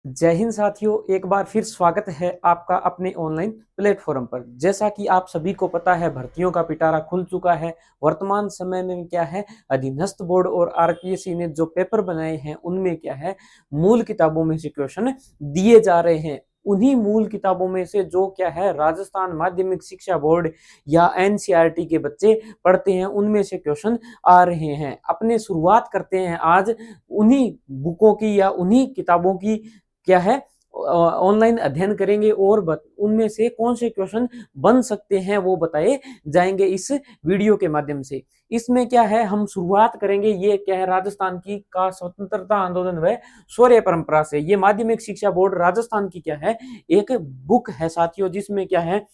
जय हिंद साथियों, एक बार फिर स्वागत है आपका अपने ऑनलाइन प्लेटफॉर्म पर। जैसा कि आप सभी को पता है, भर्तियों का पिटारा खुल चुका है। वर्तमान समय में क्या है, अधीनस्थ बोर्ड और आरपीएससी ने जो पेपर बनाए हैं उनमें क्या है, मूल किताबों में से क्वेश्चन दिए जा रहे हैं। उन्हीं मूल किताबों में से जो क्या है, राजस्थान माध्यमिक शिक्षा बोर्ड या एनसीईआरटी के बच्चे पढ़ते हैं उनमें से क्वेश्चन आ रहे हैं। अपने शुरुआत करते हैं आज उन्हीं बुकों की या उन्हीं किताबों की क्या है, ऑनलाइन अध्ययन करेंगे और उनमें से कौन से क्वेश्चन बन सकते हैं वो बताए जाएंगे इस वीडियो के माध्यम से। इसमें क्या है, हम शुरुआत करेंगे, ये क्या है, राजस्थान की का स्वतंत्रता आंदोलन व शौर्य परंपरा से। ये माध्यमिक शिक्षा बोर्ड राजस्थान की क्या है, एक बुक है साथियों, जिसमें क्या है,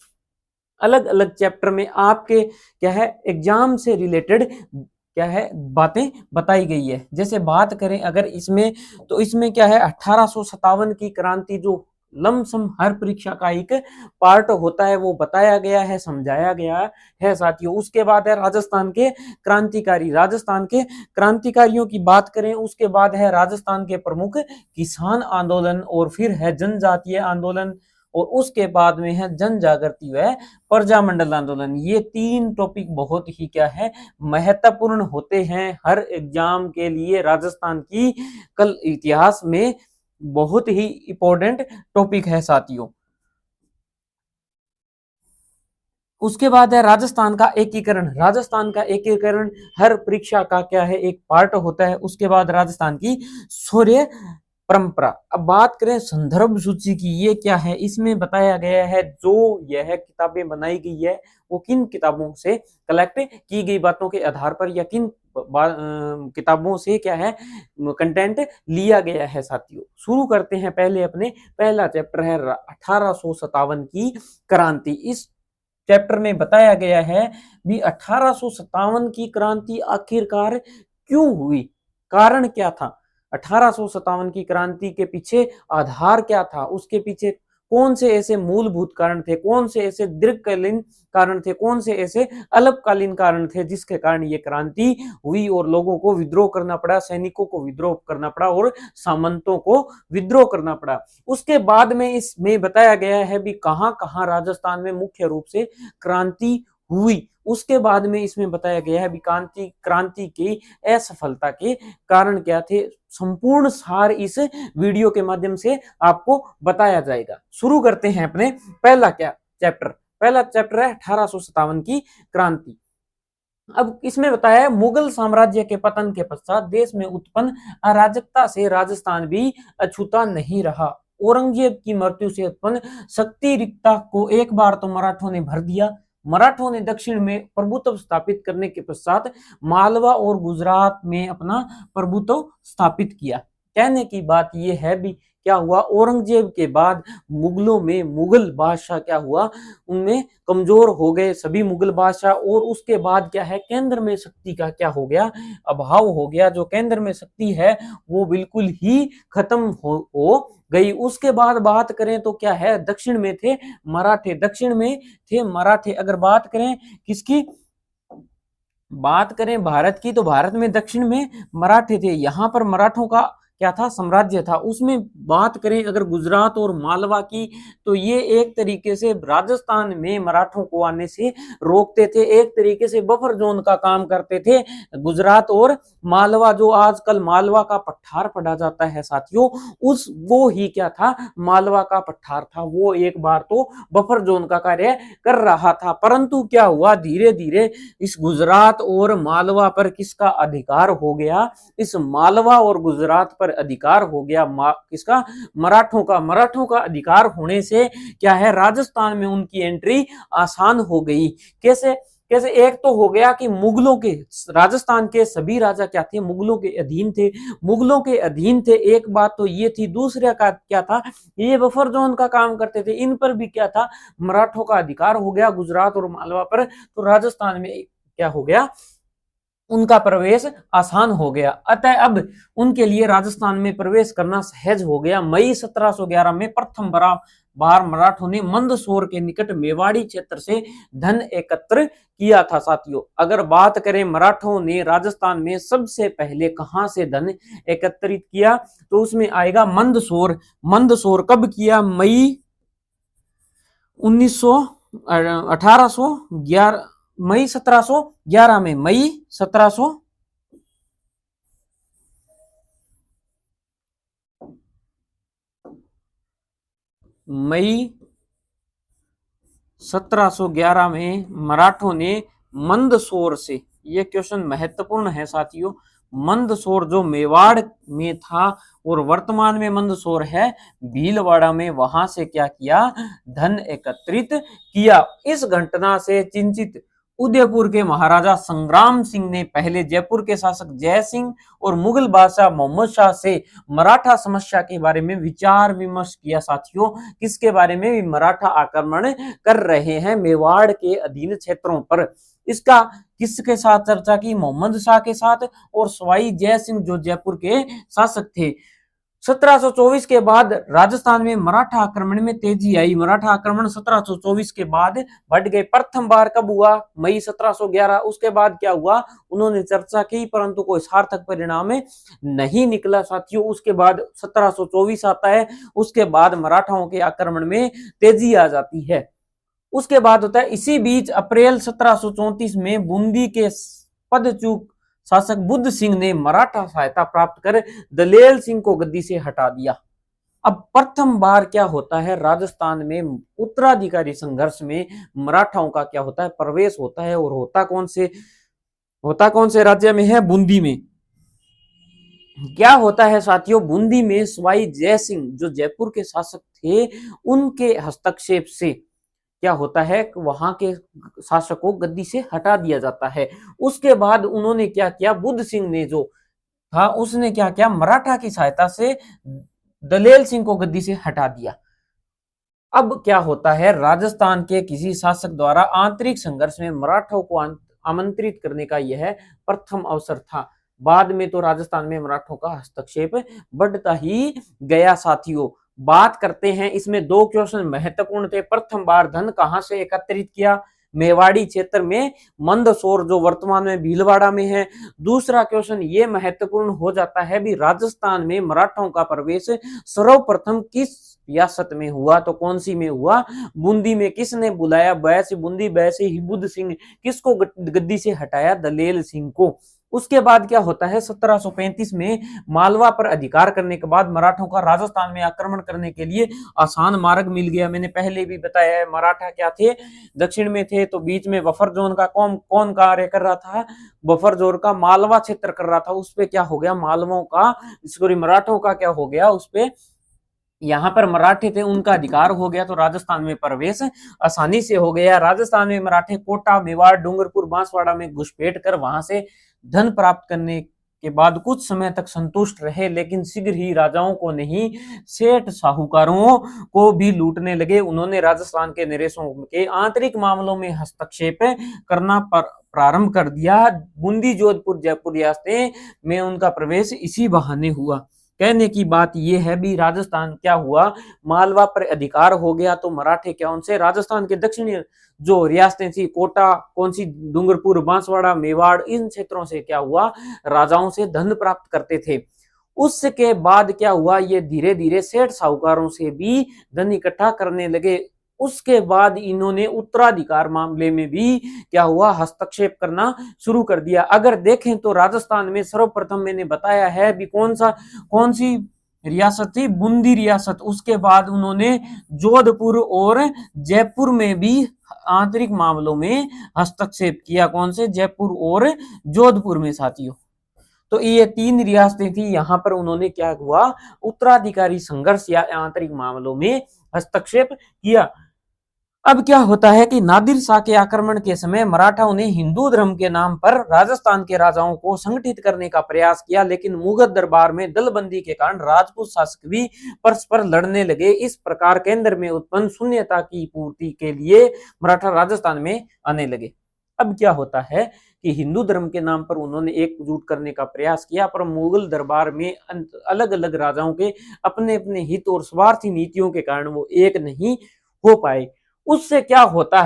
अलग अलग चैप्टर में आपके क्या है, एग्जाम से रिलेटेड क्या है, बातें बताई गई है। जैसे बात करें अगर इसमें, तो इसमें क्या है, 1857 की क्रांति जो लमसम हर परीक्षा का एक पार्ट होता है वो बताया गया है, समझाया गया है साथियों। उसके बाद है राजस्थान के क्रांतिकारी। राजस्थान के क्रांतिकारियों की बात करें, उसके बाद है राजस्थान के प्रमुख किसान आंदोलन, और फिर है जनजातीय आंदोलन, और उसके बाद में है जन जागृति व प्रजामंडल आंदोलन। ये तीन टॉपिक बहुत ही क्या है, महत्वपूर्ण होते हैं हर एग्जाम के लिए। राजस्थान की कल इतिहास में बहुत ही इंपॉर्टेंट टॉपिक है साथियों। उसके बाद है राजस्थान का एकीकरण। राजस्थान का एकीकरण हर परीक्षा का क्या है, एक पार्ट होता है। उसके बाद राजस्थान की शौर्य परंपरा। अब बात करें संदर्भ सूची की, ये क्या है, इसमें बताया गया है जो यह किताबें बनाई गई है वो किन किताबों से कलेक्ट की गई बातों के आधार पर या किन किताबों से क्या है, कंटेंट लिया गया है साथियों। शुरू करते हैं, पहले अपने पहला चैप्टर है 1857 की क्रांति। इस चैप्टर में बताया गया है भी 1857 की क्रांति आखिरकार क्यों हुई, कारण क्या था, 1857 की क्रांति के पीछे आधार क्या था, उसके पीछे कौन से ऐसे मूलभूत कारण थे, कौन से ऐसे दीर्घकालीन कारण थे, कौन से ऐसे अल्पकालीन कारण थे जिसके कारण ये क्रांति हुई और लोगों को विद्रोह करना पड़ा, सैनिकों को विद्रोह करना पड़ा और सामंतों को विद्रोह करना पड़ा। उसके बाद में इसमें बताया गया है भी कहां कहां राजस्थान में मुख्य रूप से क्रांति हुई। उसके बाद में इसमें बताया गया है भी क्रांति की असफलता के कारण क्या थे। संपूर्ण सार इस वीडियो के माध्यम से आपको बताया जाएगा। शुरू करते हैं अपने पहला क्या चैप्टर। पहला चैप्टर है 1857 की क्रांति। अब इसमें बताया है, मुगल साम्राज्य के पतन के पश्चात देश में उत्पन्न अराजकता से राजस्थान भी अछूता नहीं रहा। औरंगजेब की मृत्यु से उत्पन्न शक्ति रिक्ता को एक बार तो मराठों ने भर दिया। मराठों ने दक्षिण में प्रभुत्व स्थापित करने के पश्चात मालवा और गुजरात में अपना प्रभुत्व स्थापित किया। कहने की बात यह है भी क्या हुआ, औरंगजेब के बाद मुगलों में मुगल बादशाह क्या हुआ, उनमें कमजोर हो गए सभी मुगल बादशाह। और उसके बाद क्या है, केंद्र में शक्ति का क्या हो गया, अभाव हो गया। जो केंद्र में शक्ति है वो बिल्कुल ही खत्म हो गई। उसके बाद बात करें तो क्या है, दक्षिण में थे मराठे, दक्षिण में थे मराठे। अगर बात करें किसकी, बात करें भारत की, तो भारत में दक्षिण में मराठे थे। यहां पर मराठों का क्या था, साम्राज्य था। उसमें बात करें अगर गुजरात और मालवा की, तो ये एक तरीके से राजस्थान में मराठों को आने से रोकते थे, एक तरीके से बफर जोन का काम करते थे। गुजरात और मालवा, जो आजकल मालवा का पठार पढ़ा जाता है साथियों, उस वो ही क्या था, मालवा का पठार था। वो एक बार तो बफर जोन का कार्य कर रहा था, परंतु क्या हुआ, धीरे धीरे इस गुजरात और मालवा पर किसका अधिकार हो गया, इस मालवा और गुजरात पर अधिकार हो गया किसका, मराठों का। मराठों का अधिकार होने से क्या है, राजस्थान में उनकी एंट्री आसान हो गई। कैसे कैसे, एक तो हो गया कि मुगलों के, राजस्थान के सभी राजा क्या थे, मुगलों के अधीन थे, मुगलों के अधीन थे, एक बात तो ये थी। दूसरा का क्या था, ये बफर जोन का काम करते थे, इन पर भी क्या था, मराठों का अधिकार हो गया गुजरात और मालवा पर। तो राजस्थान में क्या हो गया, उनका प्रवेश आसान हो गया। अतः अब उनके लिए राजस्थान में प्रवेश करना सहज हो गया। मई 1711 में प्रथम बार मराठों ने मंदसौर के निकट मेवाड़ी क्षेत्र से धन एकत्र किया था। साथियों, अगर बात करें मराठों ने राजस्थान में सबसे पहले कहां से धन एकत्रित किया, तो उसमें आएगा मंदसौर। मंदसौर कब किया? मई 1811, मई 1711 में, मई 1711 में मराठों ने मंदसौर से, ये क्वेश्चन महत्वपूर्ण है साथियों, मंदसौर जो मेवाड़ में था और वर्तमान में मंदसौर है भीलवाड़ा में, वहां से क्या किया? धन एकत्रित किया। इस घटना से चिंतित उदयपुर के महाराजा संग्राम सिंह ने पहले जयपुर के शासक जय सिंह और मुगल बादशाह मोहम्मद शाह से मराठा समस्या के बारे में विचार विमर्श किया। साथियों, किसके बारे में? मराठा आक्रमण कर रहे हैं मेवाड़ के अधीन क्षेत्रों पर। इसका किसके साथ चर्चा की? मोहम्मद शाह के साथ और सवाई जय सिंह जो जयपुर के शासक थे। 1724 के बाद राजस्थान में मराठा आक्रमण में तेजी आई। मराठा आक्रमण 1724 के बाद बढ़ गए। प्रथम बार कब हुआ? मई 1711। उसके बाद क्या हुआ? उन्होंने चर्चा की परंतु कोई सार्थक परिणाम नहीं निकला। साथियों, उसके बाद 1724 आता है, उसके बाद मराठाओं के आक्रमण में तेजी आ जाती है। उसके बाद होता है, इसी बीच अप्रैल 1734 में बूंदी के पदच्युत शासक बुद्ध सिंह ने मराठा सहायता प्राप्त कर दलेल सिंह को गद्दी से हटा दिया। अब प्रथम बार क्या होता है? राजस्थान में उत्तराधिकारी संघर्ष में मराठाओं का क्या होता है? प्रवेश होता है। और होता कौन से राज्य में है? बूंदी में। क्या होता है साथियों? बूंदी में सवाई जय सिंह जो जयपुर के शासक थे, उनके हस्तक्षेप से क्या होता है? वहां के शासक को गद्दी से हटा दिया जाता है। उसके बाद उन्होंने क्या किया? बुद्ध सिंह ने जो था उसने क्या किया? मराठा की सहायता से दलेल सिंह को गद्दी से हटा दिया। अब क्या होता है? राजस्थान के किसी शासक द्वारा आंतरिक संघर्ष में मराठों को आमंत्रित करने का यह प्रथम अवसर था। बाद में तो राजस्थान में मराठों का हस्तक्षेप बढ़ता ही गया। साथियों, बात करते हैं, इसमें दो क्वेश्चन महत्वपूर्ण थे। प्रथम बार धन कहां से एकत्रित किया? मेवाड़ी क्षेत्र में, मंदसौर जो वर्तमान में भीलवाड़ा में है। दूसरा क्वेश्चन ये महत्वपूर्ण हो जाता है भी राजस्थान में मराठों का प्रवेश सर्वप्रथम किस रियासत में हुआ? तो कौन सी में हुआ? बूंदी में। किसने बुलाया? वैसे बूंदी, वैसे ही बुद्ध सिंह। किसको गद्दी से हटाया? दलेल सिंह को। उसके बाद क्या होता है? 1735 में मालवा पर अधिकार करने के बाद मराठों का राजस्थान में आक्रमण करने के लिए आसान मार्ग मिल गया। मैंने पहले भी बताया है, मराठा क्या थे? दक्षिण में थे, तो बीच में बफर जोन का कौन कार्य कर रहा था? बफर जोन का मालवा क्षेत्र कर रहा था। उस पे क्या हो गया? मालवों का, सॉरी, मराठों का क्या हो गया? उस पे, यहाँ पर मराठे थे, उनका अधिकार हो गया, तो राजस्थान में प्रवेश आसानी से हो गया। राजस्थान में मराठे कोटा, मेवाड़, डूंगरपुर, बांसवाड़ा में घुसपैठ कर वहां से धन प्राप्त करने के बाद कुछ समय तक संतुष्ट रहे, लेकिन शीघ्र ही राजाओं को नहीं, सेठ साहूकारों को भी लूटने लगे। उन्होंने राजस्थान के नरेशों के आंतरिक मामलों में हस्तक्षेप करना प्रारंभ कर दिया। बूंदी, जोधपुर, जयपुर रियासतें में उनका प्रवेश इसी बहाने हुआ। कहने की बात यह है भी राजस्थान क्या हुआ? मालवा पर अधिकार हो गया, तो मराठे क्या उनसे राजस्थान के दक्षिणी जो रियासतें थी, कोटा, कौन सी, डूंगरपुर, बांसवाड़ा, मेवाड़, इन क्षेत्रों से क्या हुआ? राजाओं से धन प्राप्त करते थे। उसके बाद क्या हुआ? ये धीरे धीरे सेठ साहूकारों से भी धन इकट्ठा करने लगे। उसके बाद इन्होंने उत्तराधिकार मामले में भी क्या हुआ? हस्तक्षेप करना शुरू कर दिया। अगर देखें तो राजस्थान में सर्वप्रथम मैंने बताया है भी कौन सी रियासत थी? बूंदी रियासत। उसके बाद उन्होंने जोधपुर और जयपुर में भी आंतरिक मामलों में हस्तक्षेप किया। कौन से? जयपुर और जोधपुर में। साथियों, तो ये तीन रियासतें थी, यहां पर उन्होंने क्या हुआ? उत्तराधिकारी संघर्ष या आंतरिक मामलों में हस्तक्षेप किया। अब क्या होता है कि नादिर शाह के आक्रमण के समय मराठाओं ने हिंदू धर्म के नाम पर राजस्थान के राजाओं को संगठित करने का प्रयास किया, लेकिन मुगल दरबार में दलबंदी के कारण राजपूत शासक भी परस्पर लड़ने लगे। इस प्रकार केंद्र में उत्पन्न शून्यता की पूर्ति के लिए मराठा राजस्थान में आने लगे। अब क्या होता है कि हिंदू धर्म के नाम पर उन्होंने एकजुट करने का प्रयास किया, पर मुगल दरबार में अलग अलग राजाओं के अपने अपने हित और स्वार्थी नीतियों के कारण वो एक नहीं हो पाए। उससे क्या होता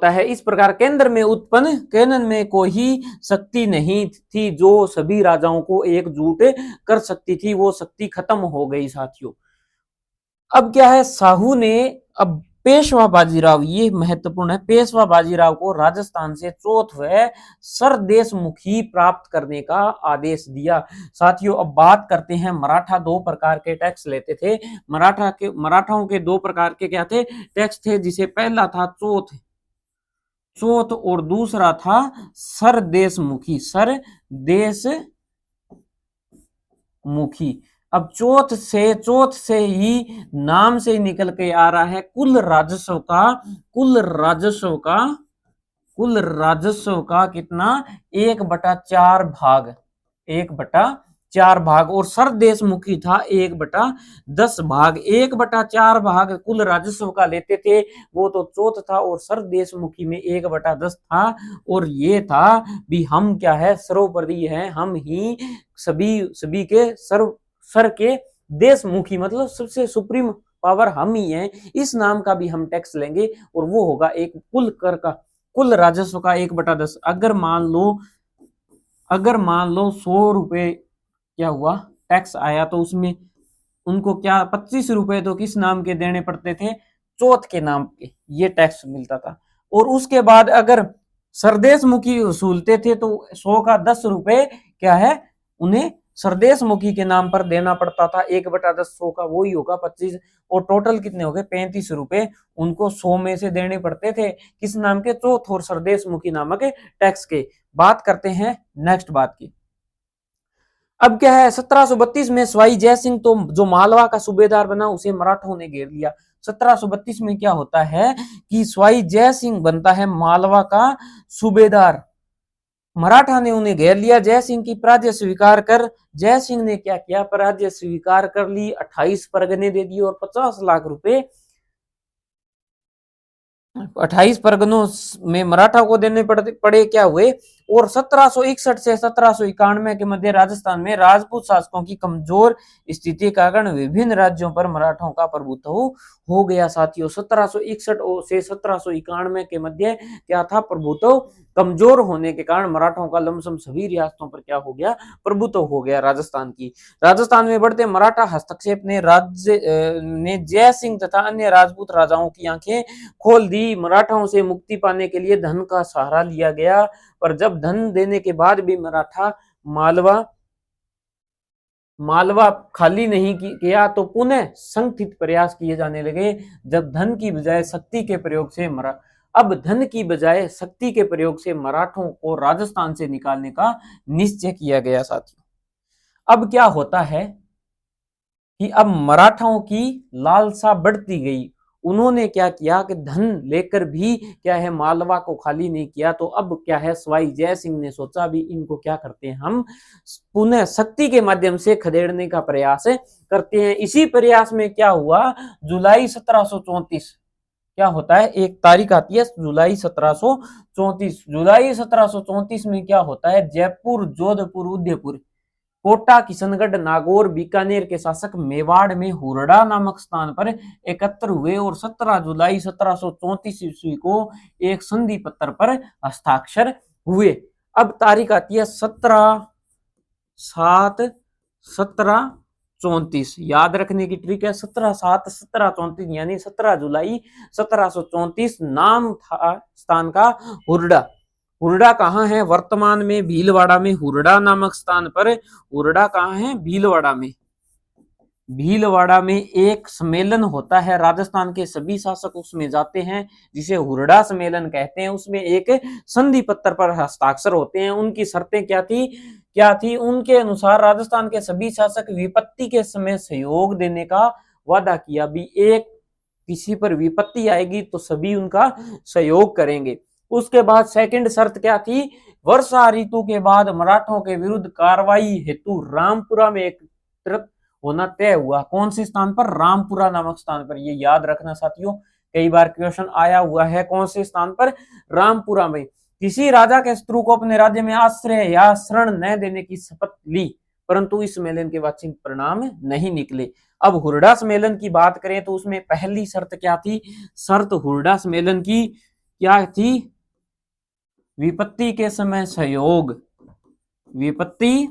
है, इस प्रकार केंद्र में कोई शक्ति नहीं थी जो सभी राजाओं को एकजुट कर सकती थी, वो शक्ति खत्म हो गई साथियों। अब क्या है, साहू ने अब पेशवा बाजीराव, ये महत्वपूर्ण है, पेशवा बाजीराव को राजस्थान से चौथे सरदेशमुखी प्राप्त करने का आदेश दिया। साथियों अब बात करते हैं, मराठा दो प्रकार के टैक्स लेते थे। मराठाओं के दो प्रकार के क्या थे, टैक्स थे, जिसे पहला था चौथ और दूसरा था सरदेशमुखी। अब चौथ से ही नाम से ही निकल के आ रहा है कुल राजस्व का कितना, 1/4 भाग, और सरदेशमुखी था 1/10 भाग। 1/4 भाग कुल राजस्व का लेते थे, वो तो चौथ था, और सरदेशमुखी में 1/10 था। और ये था भी हम क्या है, सर्वोपरि है, हम ही सभी के सर के देशमुखी, मतलब सबसे सुप्रीम पावर हम ही हैं, इस नाम का भी हम टैक्स लेंगे, और वो होगा एक कुल राजस्व का 1/10। अगर मान लो 100 रुपए क्या हुआ टैक्स आया, तो उसमें उनको क्या 25 रुपए तो किस नाम के देने पड़ते थे, चौथ के नाम के, ये टैक्स मिलता था। और उसके बाद अगर सरदेशमुखी वसूलते थे तो 100 का 10 रुपए क्या है, उन्हें सरदेशमुखी के नाम पर देना पड़ता था। 1/10 100 का वही होगा 25, और टोटल कितने हो गए, 35 रुपए उनको 100 में से देने पड़ते थे, किस नाम के, चौथ और सरदेशमुखी नामक टैक्स के। बात करते हैं नेक्स्ट बात की। अब क्या है, 1732 में सवाई जय सिंह तो जो मालवा का सूबेदार बना, उसे मराठों ने घेर लिया। 1732 में क्या होता है कि सवाई जय सिंह बनता है मालवा का सूबेदार, मराठा ने उन्हें घेर लिया। जय सिंह की पराजय स्वीकार कर जय सिंह ने क्या किया, पराजय स्वीकार कर ली, 28 परगने दे दिए और 50 लाख रुपए 28 परगनों में मराठा को देने पड़े क्या हुए। और 1761 से 1791 के मध्य राजस्थान में राजपूत शासकों की कमजोर स्थिति के कारण विभिन्न राज्यों पर मराठों का प्रभुत्व हो गया। साथियों 1761 से 1791 के मध्य क्या था, प्रभुत्व कमजोर होने के कारण मराठों का लमसम सभी रियासतों पर क्या हो गया, प्रभुत्व हो गया राजस्थान में बढ़ते मराठा हस्तक्षेप ने जय सिंह तथा अन्य राजपूत राजाओं की आंखें खोल दी। मराठाओं से मुक्ति पाने के लिए धन का सहारा लिया गया, पर जब धन देने के बाद भी मराठा मालवा खाली नहीं किया, तो पुनः संगठित प्रयास किए जाने लगे। जब धन की बजाय शक्ति के प्रयोग से मराठों को राजस्थान से निकालने का निश्चय किया गया। साथियों अब क्या होता है कि अब मराठाओं की लालसा बढ़ती गई, उन्होंने क्या किया कि धन लेकर भी क्या है, मालवा को खाली नहीं किया। तो अब क्या है, सवाई जय सिंह ने सोचा भी इनको क्या करते हैं, हम पुनः शक्ति के माध्यम से खदेड़ने का प्रयास करते हैं। इसी प्रयास में क्या हुआ, जुलाई 1734 क्या होता है, एक तारीख आती है जुलाई 1734 में क्या होता है, जयपुर, जोधपुर, उदयपुर, कोटा, किशनगढ़, नागौर, बीकानेर के शासक मेवाड़ में हुरडा नामक स्थान पर एकत्र हुए और 17 जुलाई 1734 ईस्वी को एक संधि पत्र पर हस्ताक्षर हुए। अब तारीख आती है 17/7/1734, याद रखने की ट्रिक है 17/7/1734, यानी 17 जुलाई 1734। नाम था स्थान का हुरडा। हुरडा कहाँ है, वर्तमान में भीलवाड़ा में हुरडा नामक स्थान पर। हुरडा कहाँ है, भीलवाड़ा में एक सम्मेलन होता है, राजस्थान के सभी शासक उसमें जाते हैं, जिसे हुरडा सम्मेलन कहते हैं। उसमें एक संधि पत्र पर हस्ताक्षर होते हैं। उनकी शर्तें क्या थी, उनके अनुसार राजस्थान के सभी शासक विपत्ति के समय सहयोग देने का वादा किया भी, एक किसी पर विपत्ति आएगी तो सभी उनका सहयोग करेंगे। उसके बाद सेकंड शर्त क्या थी, वर्षा ऋतु के बाद मराठों के विरुद्ध कार्रवाई हेतु रामपुरा में एकत्रित होना तय हुआ। कौन से स्थान पर, रामपुरा नामक स्थान पर, ये याद रखना साथियों, कई बार क्वेश्चन आया हुआ है। कौन से स्थान पर? रामपुरा में। किसी राजा के शत्रु को अपने राज्य में आश्रय या शरण न देने की शपथ ली, परंतु इस सम्मेलन के वांछित परिणाम नहीं निकले। अब हुरडा सम्मेलन की बात करें तो उसमें पहली शर्त क्या थी? शर्त हुरडा सम्मेलन की क्या थी? विपत्ति के समय सहयोग, विपत्ति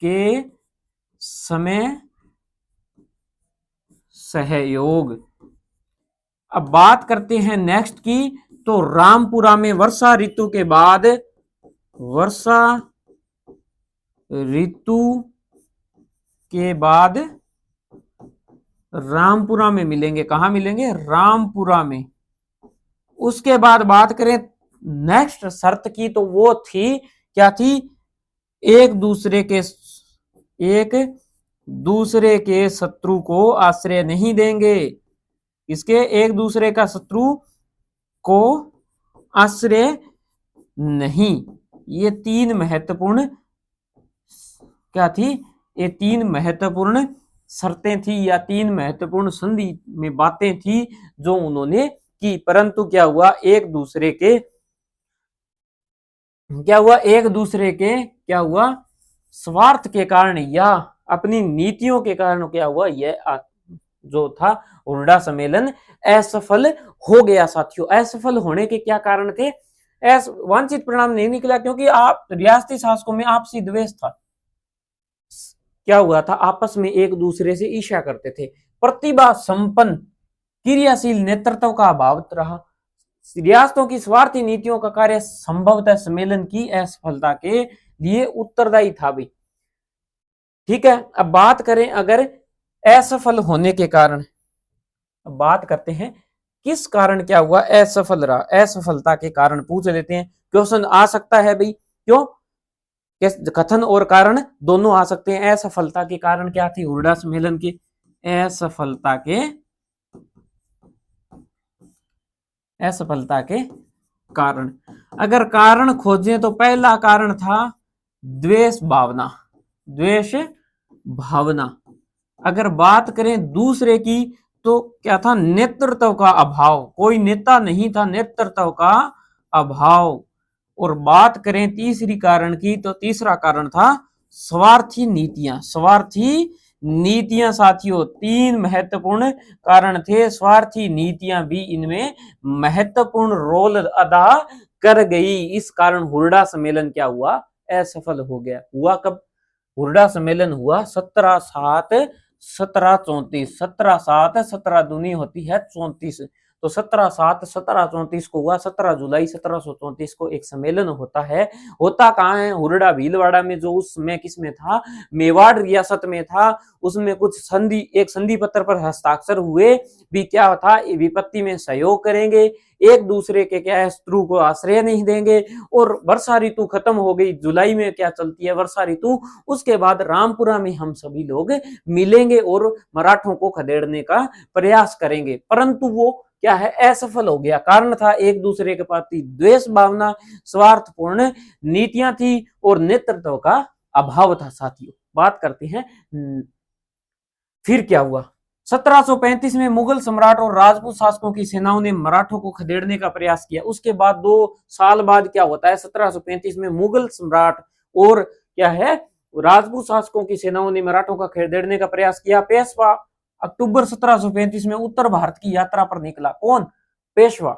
के समय सहयोग। अब बात करते हैं नेक्स्ट की, तो रामपुरा में वर्षा ऋतु के बाद, वर्षा ऋतु के बाद रामपुरा में मिलेंगे। कहां मिलेंगे? रामपुरा में। उसके बाद बात करें नेक्स्ट शर्त की, तो वो थी क्या थी? एक दूसरे के शत्रु को आश्रय नहीं देंगे। इसके एक दूसरे का शत्रु को आश्रय नहीं। ये तीन महत्वपूर्ण क्या थी? ये तीन महत्वपूर्ण शर्तें थी या तीन महत्वपूर्ण संधि में बातें थी जो उन्होंने की। परंतु क्या हुआ? एक दूसरे के स्वार्थ के कारण या अपनी नीतियों के कारण क्या हुआ? यह जो था हुरडा सम्मेलन असफल हो गया। साथियों, असफल होने के क्या कारण थे? वांछित परिणाम नहीं निकला क्योंकि आप रियासती शासकों में आपसी द्वेष था। क्या हुआ था? आपस में एक दूसरे से ईर्ष्या करते थे। प्रतिभा संपन्न क्रियाशील नेतृत्व का अभाव रहा। रियासतों की स्वार्थी नीतियों का कार्य संभवतः सम्मेलन की असफलता के लिए उत्तरदायी था भी। ठीक है, अब बात करें अगर असफल होने के कारण, अब बात करते हैं किस कारण क्या हुआ असफल रहा। असफलता के कारण पूछ लेते हैं, क्वेश्चन आ सकता है भाई। क्यों? कथन और कारण दोनों आ सकते हैं। असफलता के कारण क्या थी? हुरडा सम्मेलन की असफलता के कारण। अगर कारण खोजें तो पहला कारण था द्वेष भावना। अगर बात करें दूसरे की तो क्या था? नेतृत्व का अभाव। कोई नेता नहीं था, नेतृत्व का अभाव। और बात करें तीसरी कारण की तो तीसरा कारण था स्वार्थी नीतियां। साथियों, तीन महत्वपूर्ण कारण थे। स्वार्थी नीतियां भी इनमें महत्वपूर्ण रोल अदा कर गई। इस कारण हुरडा सम्मेलन क्या हुआ? असफल हो गया। हुआ कब? हुरडा सम्मेलन हुआ 17/7/1734। 17/7 17 दूनी होती है 34। तो 17/7/1734 को हुआ। 17 जुलाई 1734 को एक सम्मेलन होता है। होता कहाँ है? हुरडा भीलवाड़ा में, जो उस समय किसमें था? मेवाड़ रियासत में था। उसमें कुछ एक संधि पत्र पर हस्ताक्षर हुए भी। क्या था? विपत्ति में सहयोग करेंगे, एक दूसरे के क्या है शत्रु को आश्रय नहीं देंगे। और वर्षा ऋतु खत्म हो गई। जुलाई में क्या चलती है? वर्षा ऋतु। उसके बाद रामपुरा में हम सभी लोग मिलेंगे और मराठों को खदेड़ने का प्रयास करेंगे। परंतु वो क्या है? असफल हो गया। कारण था एक दूसरे के प्रति द्वेष भावना, स्वार्थपूर्ण नीतियां थी और नेतृत्व का अभाव था। साथियों, बात करते हैं फिर क्या हुआ। 1735 में मुगल सम्राट और राजपूत शासकों की सेनाओं ने मराठों को खदेड़ने का प्रयास किया। उसके बाद 2 साल बाद क्या होता है? 1735 में मुगल सम्राट और क्या है राजपूत शासकों की सेनाओं ने मराठों का खदेड़ने का प्रयास किया। पेशवा अक्टूबर 1735 में उत्तर भारत की यात्रा पर निकला। कौन? पेशवा।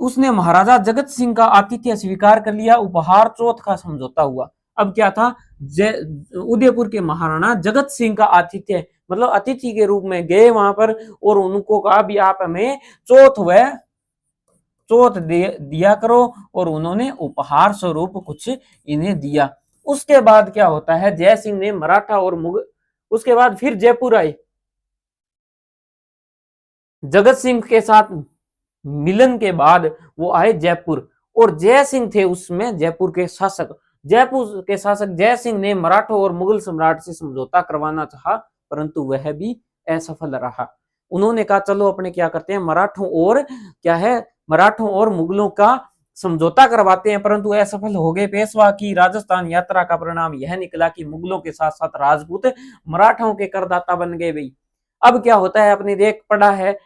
उसने महाराजा जगत सिंह का आतिथ्य स्वीकार कर लिया। उपहार चौथ का समझौता हुआ। अब क्या था? उदयपुर के महाराणा जगत सिंह का आतिथ्य, मतलब अतिथि के रूप में गए वहां पर और उनको कहा भी आप हमें चौथ दिया करो। और उन्होंने उपहार स्वरूप कुछ इन्हें दिया। उसके बाद क्या होता है? जय सिंह ने मराठा और मुगल, उसके बाद फिर जयपुर आए। जगत सिंह के साथ मिलन के बाद वो आए जयपुर। और जय सिंह थे उसमें जयपुर के शासक। जयपुर के शासक जय सिंह ने मराठों और मुगल सम्राट से समझौता करवाना चाहा, परंतु वह भी असफल रहा। उन्होंने कहा चलो अपने क्या करते हैं, मराठों और मुगलों का समझौता करवाते हैं, परंतु असफल हो गए। पेशवा की राजस्थान यात्रा का परिणाम यह निकला कि मुगलों के साथ साथ राजपूत मराठों के करदाता बन गए। भाई अब क्या होता है? अपने देख पड़ा है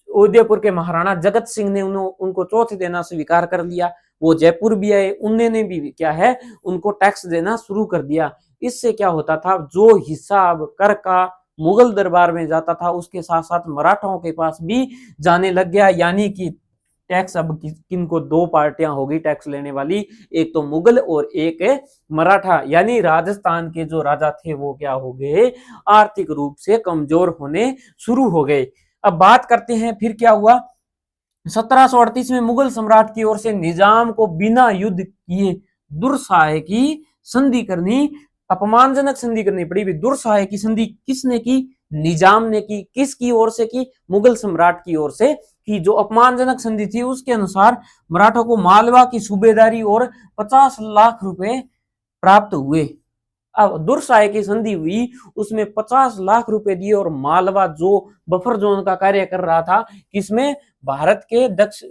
उदयपुर के महाराणा जगत सिंह ने उनको चौथ देना स्वीकार कर लिया। वो जयपुर भी आए, उन्होंने भी क्या है उनको टैक्स देना शुरू कर दिया। इससे क्या होता था, जो हिसाब कर का मुगल दरबार में जाता था उसके साथ साथ मराठाओं के पास भी जाने लग गया। यानी कि टैक्स अब किनको दो पार्टियां होगी टैक्स लेने वाली, एक तो मुगल और एक मराठा। यानी राजस्थान के जो राजा थे वो क्या हो गए, आर्थिक रूप से कमजोर होने शुरू हो गए। अब बात करते हैं फिर क्या हुआ। 1738 में मुगल सम्राट की ओर से निजाम को बिना युद्ध किए दुरसाहे की संधि करनी, अपमानजनक संधि करनी पड़ी। दुरसाहे की संधि किसने की, निजाम ने की। किसकी ओर से की, मुगल सम्राट की ओर से की। जो अपमानजनक संधि थी उसके अनुसार मराठों को मालवा की सूबेदारी और 50 लाख रुपए प्राप्त हुए। अब दुरसाहे की संधि हुई, उसमें 50 लाख रुपए दिए और मालवा जो बफर जोन का कार्य कर रहा था, किसमें, भारत के दक्षिण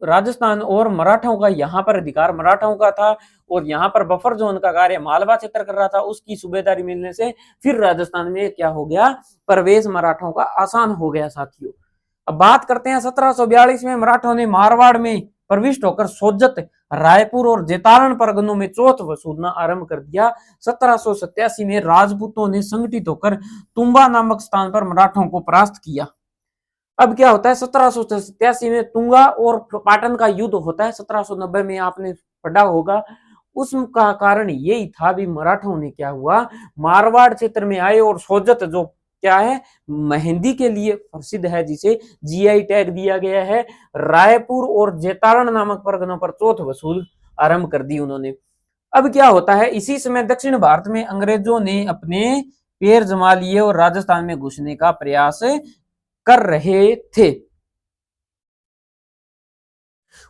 राजस्थान और मराठाओं का यहाँ पर अधिकार मराठाओं का था और यहाँ पर बफर जोन का कार्य मालवा क्षेत्र कर रहा था। उसकी सूबेदारी मिलने से फिर राजस्थान में क्या हो गया, प्रवेश मराठाओं का आसान हो गया साथियों। अब बात करते हैं 1742 में मराठों ने मारवाड़ में प्रविष्ट होकर सोजत, रायपुर और जेतारण परगनों में चौथ वसूलना आरंभ कर दिया। 1787 में राजपूतों ने संगठित होकर तुम्बा नामक स्थान पर मराठों को परास्त किया। अब क्या होता है, 1787 में तुंगा और पाटन का युद्ध होता है। 1790 में आपने पढ़ा होगा। उसका कारण यही था भी मराठों ने क्या हुआ, मारवाड़ क्षेत्र में आए और सोजत जो क्या है मेहंदी के लिए प्रसिद्ध है, जिसे जीआई टैग दिया गया है, रायपुर और जेतारण नामक परगनों पर चौथ वसूल आरंभ कर दी उन्होंने। अब क्या होता है, इसी समय दक्षिण भारत में अंग्रेजों ने अपने पैर जमा लिए और राजस्थान में घुसने का प्रयास कर रहे थे।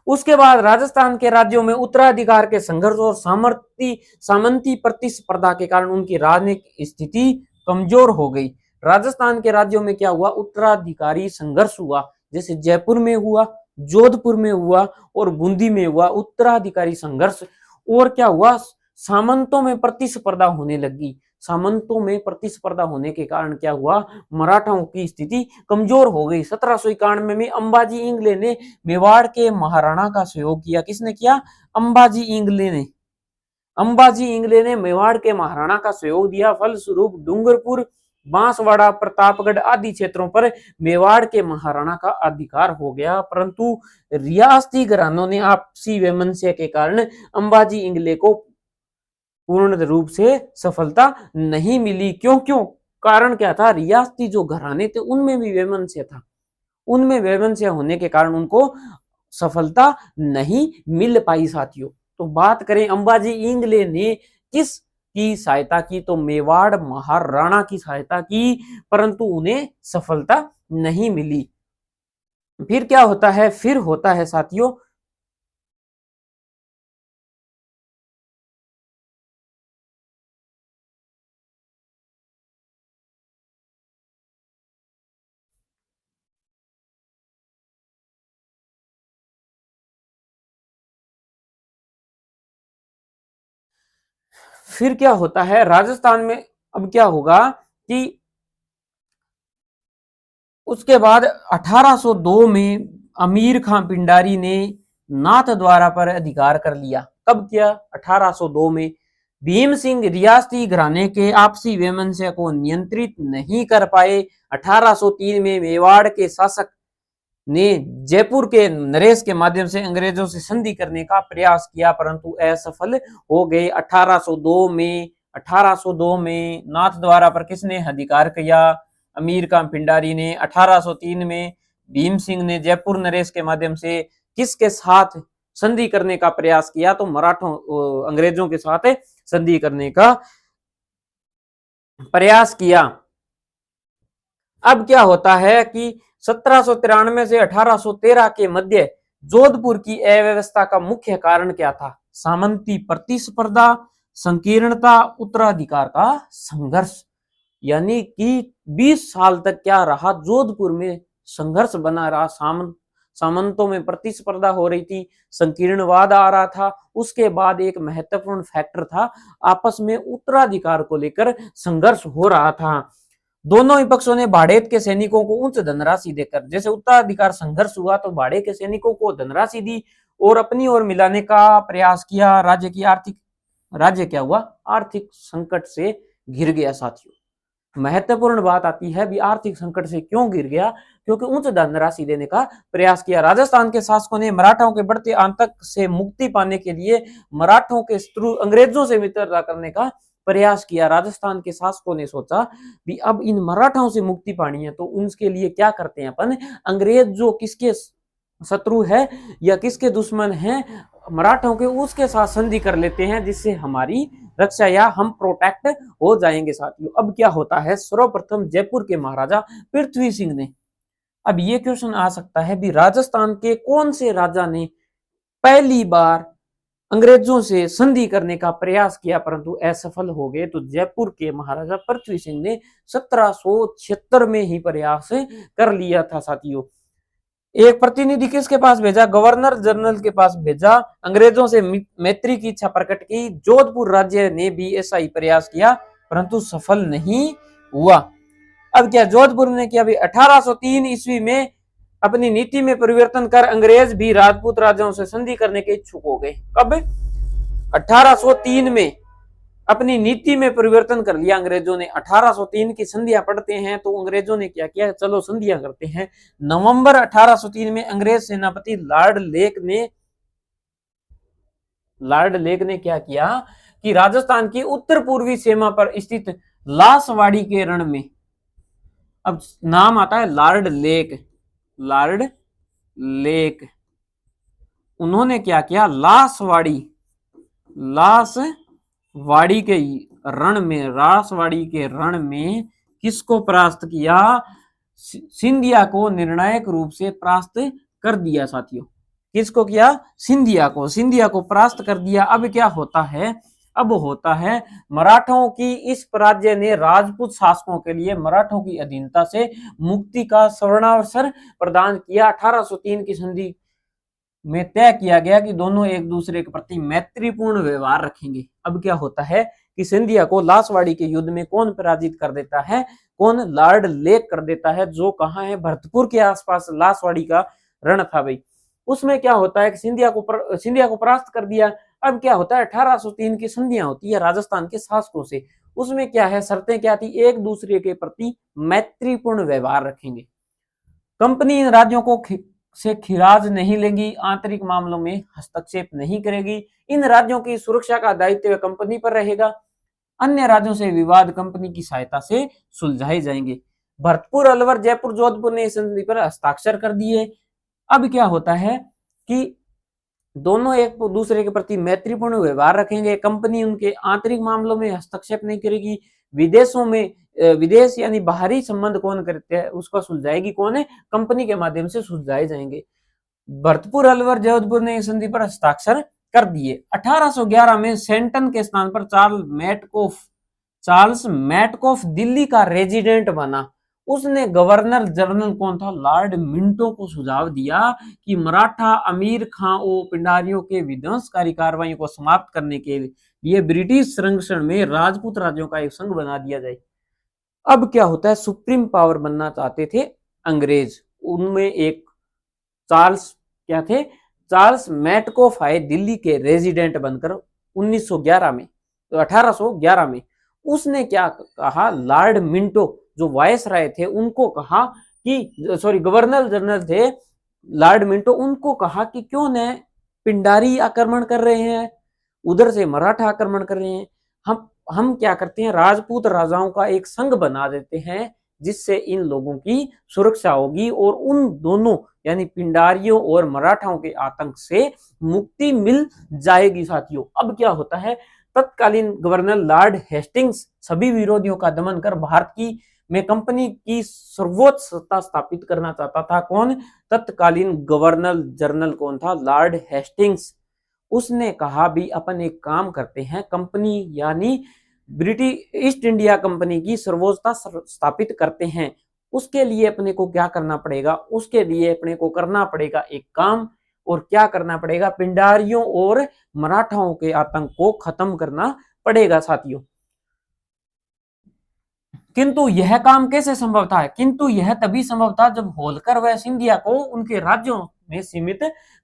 उसके बाद राजस्थान के राज्यों में उत्तराधिकार के संघर्ष और सामंती प्रतिस्पर्धा के कारण उनकी राजनीतिक स्थिति कमजोर हो गई। राजस्थान के राज्यों में क्या हुआ, उत्तराधिकारी संघर्ष हुआ, जैसे जयपुर में हुआ, जोधपुर में हुआ और बूंदी में हुआ उत्तराधिकारी संघर्ष। और क्या हुआ, सामंतों में प्रतिस्पर्धा होने लगी। सामंतों में प्रतिस्पर्धा होने के कारण क्या हुआ, मराठाओं की स्थिति कमजोर हो गई। 1791 में अंबाजी इंगले ने मेवाड़ के महाराणा का सहयोग किया। किसने किया, अंबाजी इंगले ने मेवाड़ के महाराणा का सहयोग दिया। फलस्वरूप डूंगरपुर, बांसवाड़ा, प्रतापगढ़ आदि क्षेत्रों पर मेवाड़ के महाराणा का अधिकार हो गया। परंतु रियासती घरानों ने आपसी वैमनस्य के कारण अंबाजी इंगले को पूर्ण रूप से सफलता नहीं मिली। क्यों कारण क्या था, रियासती जो घराने थे उनमें भी वैमनस्य था। उनमें वैमनस्य होने के कारण उनको सफलता नहीं मिल पाई साथियों। तो बात करें अंबाजी इंगले ने किस की सहायता की, तो मेवाड़ महाराणा की सहायता की, परंतु उन्हें सफलता नहीं मिली। फिर क्या होता है, फिर होता है साथियों फिर क्या होता है राजस्थान में। अब क्या होगा कि उसके बाद 1802 में अमीर खां पिंडारी ने नाथ द्वारा पर अधिकार कर लिया। कब किया, 1802 में। भीम सिंह रियासती घराने के आपसी वैमनस्य को नियंत्रित नहीं कर पाए। 1803 में मेवाड़ के शासक ने जयपुर के नरेश के माध्यम से अंग्रेजों से संधि करने का प्रयास किया, परंतु असफल हो गए। 1802 में नाथ द्वारा पर किसने अधिकार किया, अमीर खां पिंडारी ने। 1803 में भीम सिंह ने जयपुर नरेश के माध्यम से किसके साथ संधि करने का प्रयास किया, तो मराठों अंग्रेजों के साथ संधि करने का प्रयास किया। अब क्या होता है कि 1793 से 1813 के मध्य जोधपुर की अव्यवस्था का मुख्य कारण क्या था, सामंती प्रतिस्पर्धा, संकीर्णता, उत्तराधिकार का संघर्ष। यानी कि 20 साल तक क्या रहा, जोधपुर में संघर्ष बना रहा। सामंतों में प्रतिस्पर्धा हो रही थी, संकीर्णवाद आ रहा था। उसके बाद एक महत्वपूर्ण फैक्टर था, आपस में उत्तराधिकार को लेकर संघर्ष हो रहा था। दोनों ही पक्षों ने भाड़ेत के सैनिकों को उच्च धनराशि देकर, जैसे उत्तराधिकार संघर्ष हुआ तो भाड़े के सैनिकों को धनराशि दी और अपनी ओर मिलाने का प्रयास किया। राज्य क्या हुआ, आर्थिक संकट से घिर गया। साथियों, महत्वपूर्ण बात आती है भी आर्थिक संकट से क्यों गिर गया, क्योंकि उच्च धनराशि देने का प्रयास किया। राजस्थान के शासकों ने मराठाओं के बढ़ते आतंक से मुक्ति पाने के लिए मराठों के शत्रु अंग्रेजों से मित्रता करने का प्रयास किया। राजस्थान के शासकों ने सोचा भी अब इन मराठाओं से मुक्ति पानी है तो उनके लिए क्या करते हैं अपन, अंग्रेज जो किसके शत्रु है या किसके दुश्मन हैं, मराठों के, उसके साथ संधि कर लेते हैं जिससे हमारी रक्षा या हम प्रोटेक्ट हो जाएंगे। साथियों, अब क्या होता है, सर्वप्रथम जयपुर के महाराजा पृथ्वी सिंह ने, अब ये क्वेश्चन आ सकता है भी राजस्थान के कौन से राजा ने पहली बार अंग्रेजों से संधि करने का प्रयास किया परंतु असफल हो गए, तो जयपुर के महाराजा पृथ्वी सिंह ने 1776 में ही प्रयास कर लिया था। साथियों, एक प्रतिनिधि किसके पास भेजा, गवर्नर जनरल के पास भेजा, अंग्रेजों से मैत्री की इच्छा प्रकट की। जोधपुर राज्य ने भी ऐसा ही प्रयास किया परंतु सफल नहीं हुआ। अब क्या जोधपुर ने किया भी 1803 ईस्वी में अपनी नीति में परिवर्तन कर अंग्रेज भी राजपूत राजाओं से संधि करने के इच्छुक हो गए। कब, 1803 में अपनी नीति में परिवर्तन कर लिया अंग्रेजों ने। 1803 की संधियां पढ़ते हैं तो अंग्रेजों ने क्या किया, चलो संधियां करते हैं। नवंबर 1803 में अंग्रेज सेनापति लॉर्ड लेक ने क्या किया कि राजस्थान की उत्तर पूर्वी सीमा पर स्थित लासवाड़ी के रण में, अब नाम आता है लॉर्ड लेक, उन्होंने क्या किया, रासवाड़ी के रण में किसको परास्त किया, सिंधिया को निर्णायक रूप से परास्त कर दिया। साथियों, किसको किया, सिंधिया को परास्त कर दिया। अब क्या होता है, अब होता है मराठों की इस पराजय ने राजपूत शासकों के लिए मराठों की अधीनता से मुक्ति का स्वर्णावसर प्रदान किया। 1803 की संधि में तय किया गया कि दोनों एक दूसरे के प्रति मैत्रीपूर्ण व्यवहार रखेंगे। अब क्या होता है कि सिंधिया को लासवाड़ी के युद्ध में कौन पराजित कर देता है, कौन, लॉर्ड लेक कर देता है, जो कहाँ है, भरतपुर के आसपास लासवाड़ी का रण था भाई। उसमें क्या होता है कि सिंधिया को परास्त कर दिया। अब क्या होता है, 1803 की संधियां होती है राजस्थान के शासकों से, उसमें क्या है, शर्तें क्या थी, एक दूसरे के प्रति मैत्रीपूर्ण व्यवहार रखेंगे, कंपनी इन राज्यों को से खिराज नहीं लेगी, आंतरिक मामलों में हस्तक्षेप नहीं करेगी, इन राज्यों की सुरक्षा का दायित्व कंपनी पर रहेगा, अन्य राज्यों से विवाद कंपनी की सहायता से सुलझाए जाएंगे। भरतपुर, अलवर, जयपुर, जोधपुर ने इस संधि पर हस्ताक्षर कर दिए। अब क्या होता है कि दोनों एक दूसरे के प्रति मैत्रीपूर्ण व्यवहार रखेंगे, कंपनी उनके आंतरिक मामलों में हस्तक्षेप नहीं करेगी, विदेश यानी बाहरी संबंध कौन करते हैं उसको सुलझाएगी, कौन है, कंपनी के माध्यम से सुलझाए जाएंगे। भरतपुर, अलवर, जोधपुर ने इस संधि पर हस्ताक्षर कर दिए। 1811 में सेंटन के स्थान पर चार्ल्स मैटकॉफ दिल्ली का रेजिडेंट बना। उसने गवर्नर जनरल कौन था, लॉर्ड मिंटो को सुझाव दिया कि मराठा अमीर खां और पिंडारियों के विध्वंसकारी कार्रवाई को समाप्त करने के लिए ब्रिटिश संरक्षण में राजपूत राज्यों का एक संघ बना दिया जाए। अब क्या होता है, सुप्रीम पावर बनना चाहते थे अंग्रेज, उनमें एक चार्ल्स मैटकॉफ आए दिल्ली के रेजिडेंट बनकर 1911 में, तो 1811 में उसने क्या कहा, लॉर्ड मिंटो जो वायसराय थे उनको कहा कि गवर्नर जनरल थे लॉर्ड मिंटो, उनको कहा कि क्यों न पिंडारी आक्रमण कर रहे हैं, उधर से मराठा आक्रमण कर रहे हैं, हम क्या करते हैं, राजपूत राजाओं का एक संघ बना देते हैं जिससे इन लोगों की सुरक्षा होगी और उन दोनों यानी पिंडारियों और मराठाओं के आतंक से मुक्ति मिल जाएगी। साथियों, अब क्या होता है, तत्कालीन गवर्नर लॉर्ड हेस्टिंग्स सभी विरोधियों का दमन कर भारत की में कंपनी की सर्वोच्च सत्ता स्थापित करना चाहता था। कौन, तत्कालीन गवर्नर जनरल कौन था, लॉर्ड हेस्टिंग्स। उसने कहा भी अपन एक काम करते हैं, कंपनी यानी ब्रिटिश ईस्ट इंडिया कंपनी की सर्वोच्चता स्थापित करते हैं। उसके लिए अपने को क्या करना पड़ेगा, उसके लिए अपने को करना पड़ेगा एक काम, और क्या करना पड़ेगा, पिंडारियों और मराठाओं के आतंक को खत्म करना पड़ेगा। साथियों, किंतु यह काम कैसे संभव था? किंतु यह तभी संभव था जब होलकर व सिंधिया को उनके राज्यों में सीमित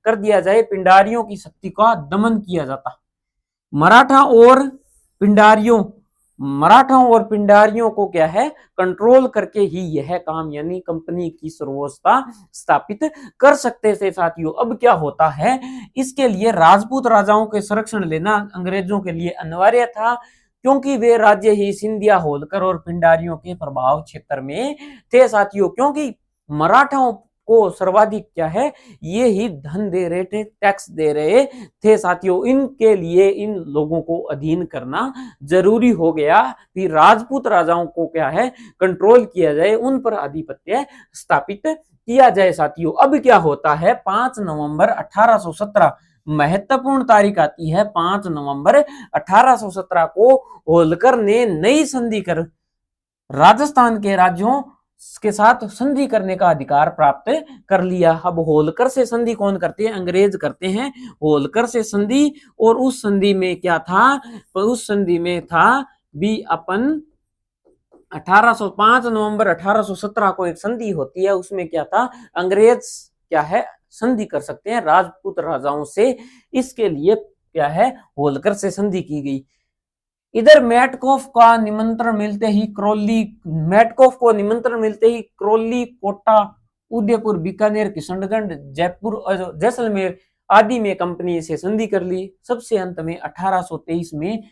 कर दिया जाए, पिंडारियों की शक्ति का दमन किया जाता। मराठा और मराठाओं और पिंडारियों को क्या है, कंट्रोल करके ही यह काम यानी कंपनी की सर्वोच्चता स्थापित कर सकते थे साथियों। अब क्या होता है, इसके लिए राजपूत राजाओं के संरक्षण लेना अंग्रेजों के लिए अनिवार्य था, क्योंकि वे राज्य ही सिंधिया, होलकर और पिंडारियों के प्रभाव क्षेत्र में थे साथियों। क्योंकि मराठाओं को सर्वाधिक क्या है, ये ही धन दे रहे थे, टैक्स दे रहे थे साथियों। इनके लिए इन लोगों को अधीन करना जरूरी हो गया कि राजपूत राजाओं को क्या है, कंट्रोल किया जाए, उन पर आधिपत्य स्थापित किया जाए साथियों। अब क्या होता है, 5 नवंबर 1817 महत्वपूर्ण तारीख आती है। 5 नवंबर 1817 को होलकर ने नई संधि कर राजस्थान के राज्यों के साथ संधि करने का अधिकार प्राप्त कर लिया। अब होलकर से संधि कौन करते हैं? अंग्रेज करते हैं होलकर से संधि। और उस संधि में क्या था? उस संधि में था भी अपन 5 नवंबर 1817 को एक संधि होती है, उसमें क्या था, अंग्रेज क्या है, संधि कर सकते हैं राजपूत राजाओं से। इसके लिए क्या है, होलकर से संधि की गई। इधर मेटकॉफ को निमंत्रण मिलते ही क्रोली, कोटा, उदयपुर, बीकानेर, किशनगंज, जयपुर और जैसलमेर आदि में कंपनी से संधि कर ली। सबसे अंत में 1823 में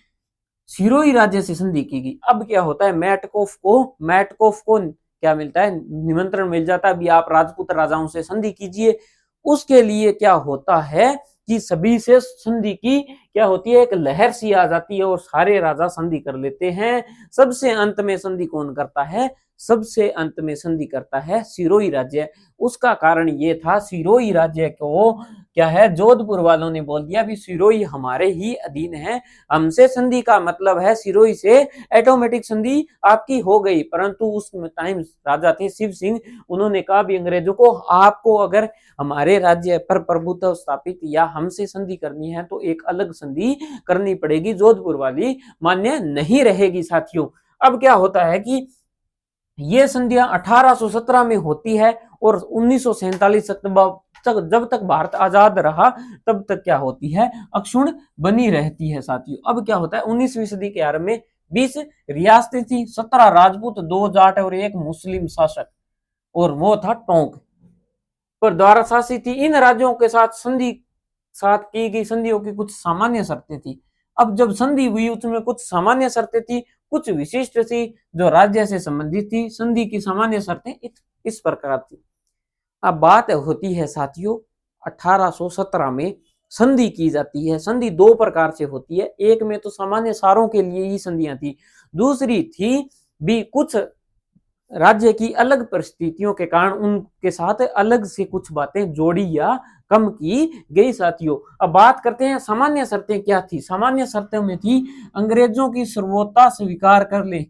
सिरोही राज्य से संधि की गई। अब क्या होता है, मेटकॉफ को क्या मिलता है, निमंत्रण मिल जाता है, अभी आप राजपूत राजाओं से संधि कीजिए। उसके लिए क्या होता है कि सभी से संधि की क्या होती है, एक लहर सी आ जाती है और सारे राजा संधि कर लेते हैं। सबसे अंत में संधि कौन करता है? सबसे अंत में संधि करता है सिरोही राज्य। उसका कारण ये था, सिरोही राज्य को क्या है, जोधपुर वालों ने बोल दिया भी सिरोही हमारे ही अधीन है, हमसे संधि का मतलब है सिरोही से ऑटोमेटिक संधि आपकी हो गई। परंतु उस टाइम राजा थे शिव सिंह, उन्होंने कहा भी अंग्रेजों को, आपको अगर हमारे राज्य पर प्रभुत्व स्थापित या हमसे संधि करनी है तो एक अलग संधि करनी पड़ेगी, जोधपुर वाली मान्य नहीं रहेगी साथियों। अब क्या होता है कि ये संधियां 1817 में होती है और 1947 तक, जब तक भारत आजाद रहा तब तक क्या होती है, अक्षुण्ण बनी रहती है साथियों। अब क्या होता है, 19वीं सदी के आरंभ में 20 रियासतें थी, 17 राजपूत, 2 जाट और 1 मुस्लिम शासक, और वो था टोंक पर द्वारा शासित थी। इन राज्यों के साथ की गई संधियों की कुछ सामान्य शर्तें थी। अब जब संधि हुई उसमें कुछ सामान्य शर्तें थी, कुछ विशिष्ट थी जो राज्य से संबंधित थी। संधि की सामान्य शर्तें इस प्रकार थी। अब बात होती है साथियों, 1817 में संधि की जाती है। संधि 2 प्रकार से होती है, एक में तो सामान्य सारों के लिए ही संधियां थी, दूसरी थी भी कुछ राज्य की अलग परिस्थितियों के कारण उनके साथ अलग से कुछ बातें जोड़ी या कम की गई साथियों। अब बात करते हैं सामान्य शर्तें क्या थी। सामान्य शर्तों में थी, अंग्रेजों की सर्वोच्चता स्वीकार कर ले।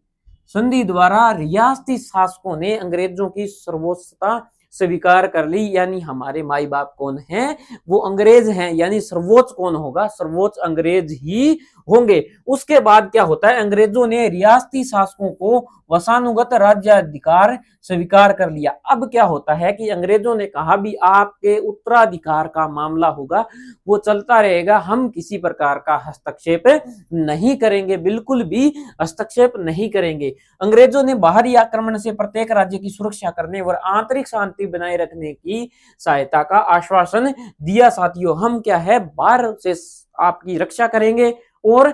संधि द्वारा रियासती शासकों ने अंग्रेजों की सर्वोच्चता स्वीकार कर ली, यानी हमारे माई बाप कौन हैं, वो अंग्रेज हैं, यानी सर्वोच्च कौन होगा, सर्वोच्च अंग्रेज ही होंगे। उसके बाद क्या होता है, अंग्रेजों ने रियासती शासकों को वसानुगत राज्याधिकार स्वीकार कर लिया। अब क्या होता है कि अंग्रेजों ने कहा भी आपके उत्तराधिकार का मामला होगा वो चलता रहेगा, हम किसी प्रकार का हस्तक्षेप नहीं करेंगे, बिल्कुल भी हस्तक्षेप नहीं करेंगे। अंग्रेजों ने बाहरी आक्रमण से प्रत्येक राज्य की सुरक्षा करने और आंतरिक शांति बनाए रखने की सहायता का आश्वासन दिया साथियों। हम क्या है, बाहर से आपकी रक्षा करेंगे और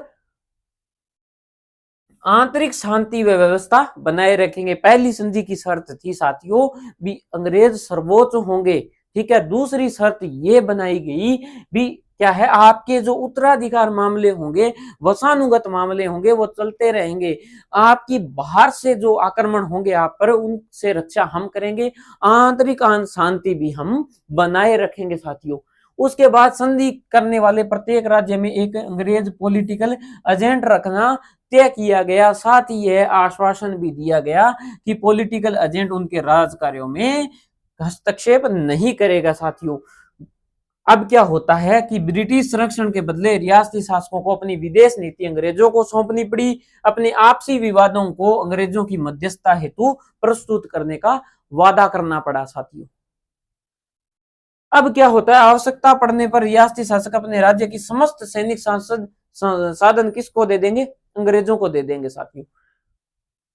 आंतरिक शांति व व्यवस्था बनाए रखेंगे। पहली संधि की शर्त थी साथियों भी अंग्रेज सर्वोच्च होंगे, ठीक है। दूसरी शर्त ये बनाई गई भी क्या है, आपके जो उत्तराधिकार मामले होंगे, वसानुगत मामले होंगे, वो चलते रहेंगे। आपकी बाहर से जो आक्रमण होंगे आप पर, उनसे रक्षा हम करेंगे, आंतरिक शांति भी हम बनाए रखेंगे साथियों। उसके बाद संधि करने वाले प्रत्येक राज्य में एक अंग्रेज पॉलिटिकल एजेंट रखना तय किया गया। साथ ही यह आश्वासन भी दिया गया कि पॉलिटिकल एजेंट उनके राज कार्यों में हस्तक्षेप नहीं करेगा साथियों। अब क्या होता है कि ब्रिटिश संरक्षण के बदले रियासती शासकों को अपनी विदेश नीति अंग्रेजों को सौंपनी पड़ी। अपने आपसी विवादों को अंग्रेजों की मध्यस्थता हेतु प्रस्तुत करने का वादा करना पड़ा साथियों। अब क्या होता है, आवश्यकता पड़ने पर रियासती शासक अपने राज्य की समस्त सैनिक साधन किसको दे देंगे, अंग्रेजों को दे देंगे साथियों।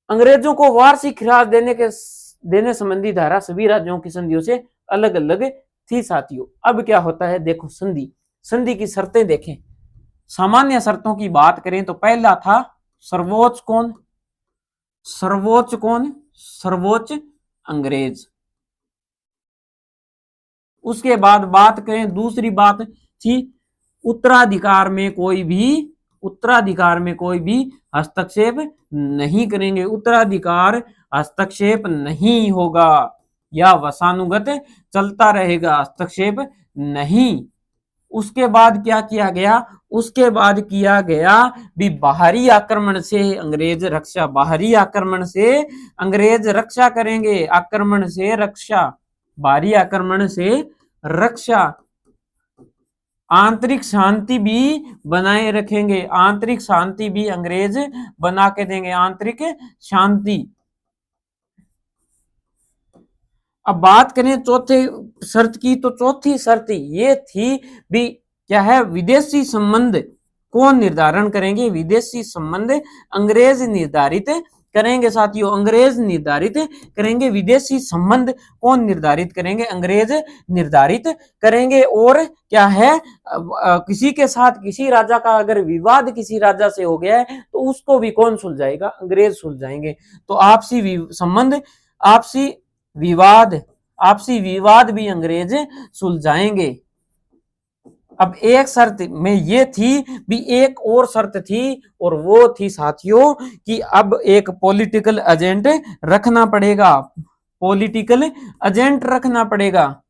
अंग्रेजों को वार्षिक खिराज देने संबंधी धारा सभी राज्यों की संधियों से अलग अलग थी साथियों। अब क्या होता है, देखो संधि, संधि की शर्तें देखें। सामान्य शर्तों की बात करें तो पहला था सर्वोच्च कौन, सर्वोच्च कौन, सर्वोच्च अंग्रेज। उसके बाद बात करें, दूसरी बात थी उत्तराधिकार में कोई भी, उत्तराधिकार में कोई भी हस्तक्षेप नहीं करेंगे, उत्तराधिकार हस्तक्षेप नहीं होगा या वशानुगत चलता रहेगा, हस्तक्षेप नहीं। उसके बाद क्या किया गया, उसके बाद किया गया भी बाहरी आक्रमण से अंग्रेज रक्षा, बाहरी आक्रमण से अंग्रेज रक्षा करेंगे, आक्रमण से रक्षा, बाहरी आक्रमण से रक्षा। आंतरिक शांति भी बनाए रखेंगे, आंतरिक शांति भी अंग्रेज बना के देंगे, आंतरिक शांति। अब बात करें चौथे शर्त की, तो चौथी शर्त ये थी भी क्या है, विदेशी संबंध कौन निर्धारण करेंगे, विदेशी संबंध अंग्रेज निर्धारित करेंगे साथियों, अंग्रेज निर्धारित करेंगे। विदेशी संबंध कौन निर्धारित करेंगे, अंग्रेज निर्धारित करेंगे। और क्या है, किसी के साथ किसी राजा का अगर विवाद किसी राजा से हो गया है तो उसको भी कौन सुलझाएगा, अंग्रेज सुलझाएंगे। तो आपसी संबंध, आपसी विवाद, आपसी विवाद भी अंग्रेज सुलझाएंगे। अब एक शर्त में ये थी भी, एक और शर्त थी और वो थी साथियों कि अब एक पॉलिटिकल एजेंट रखना पड़ेगा, पॉलिटिकल एजेंट रखना पड़ेगा।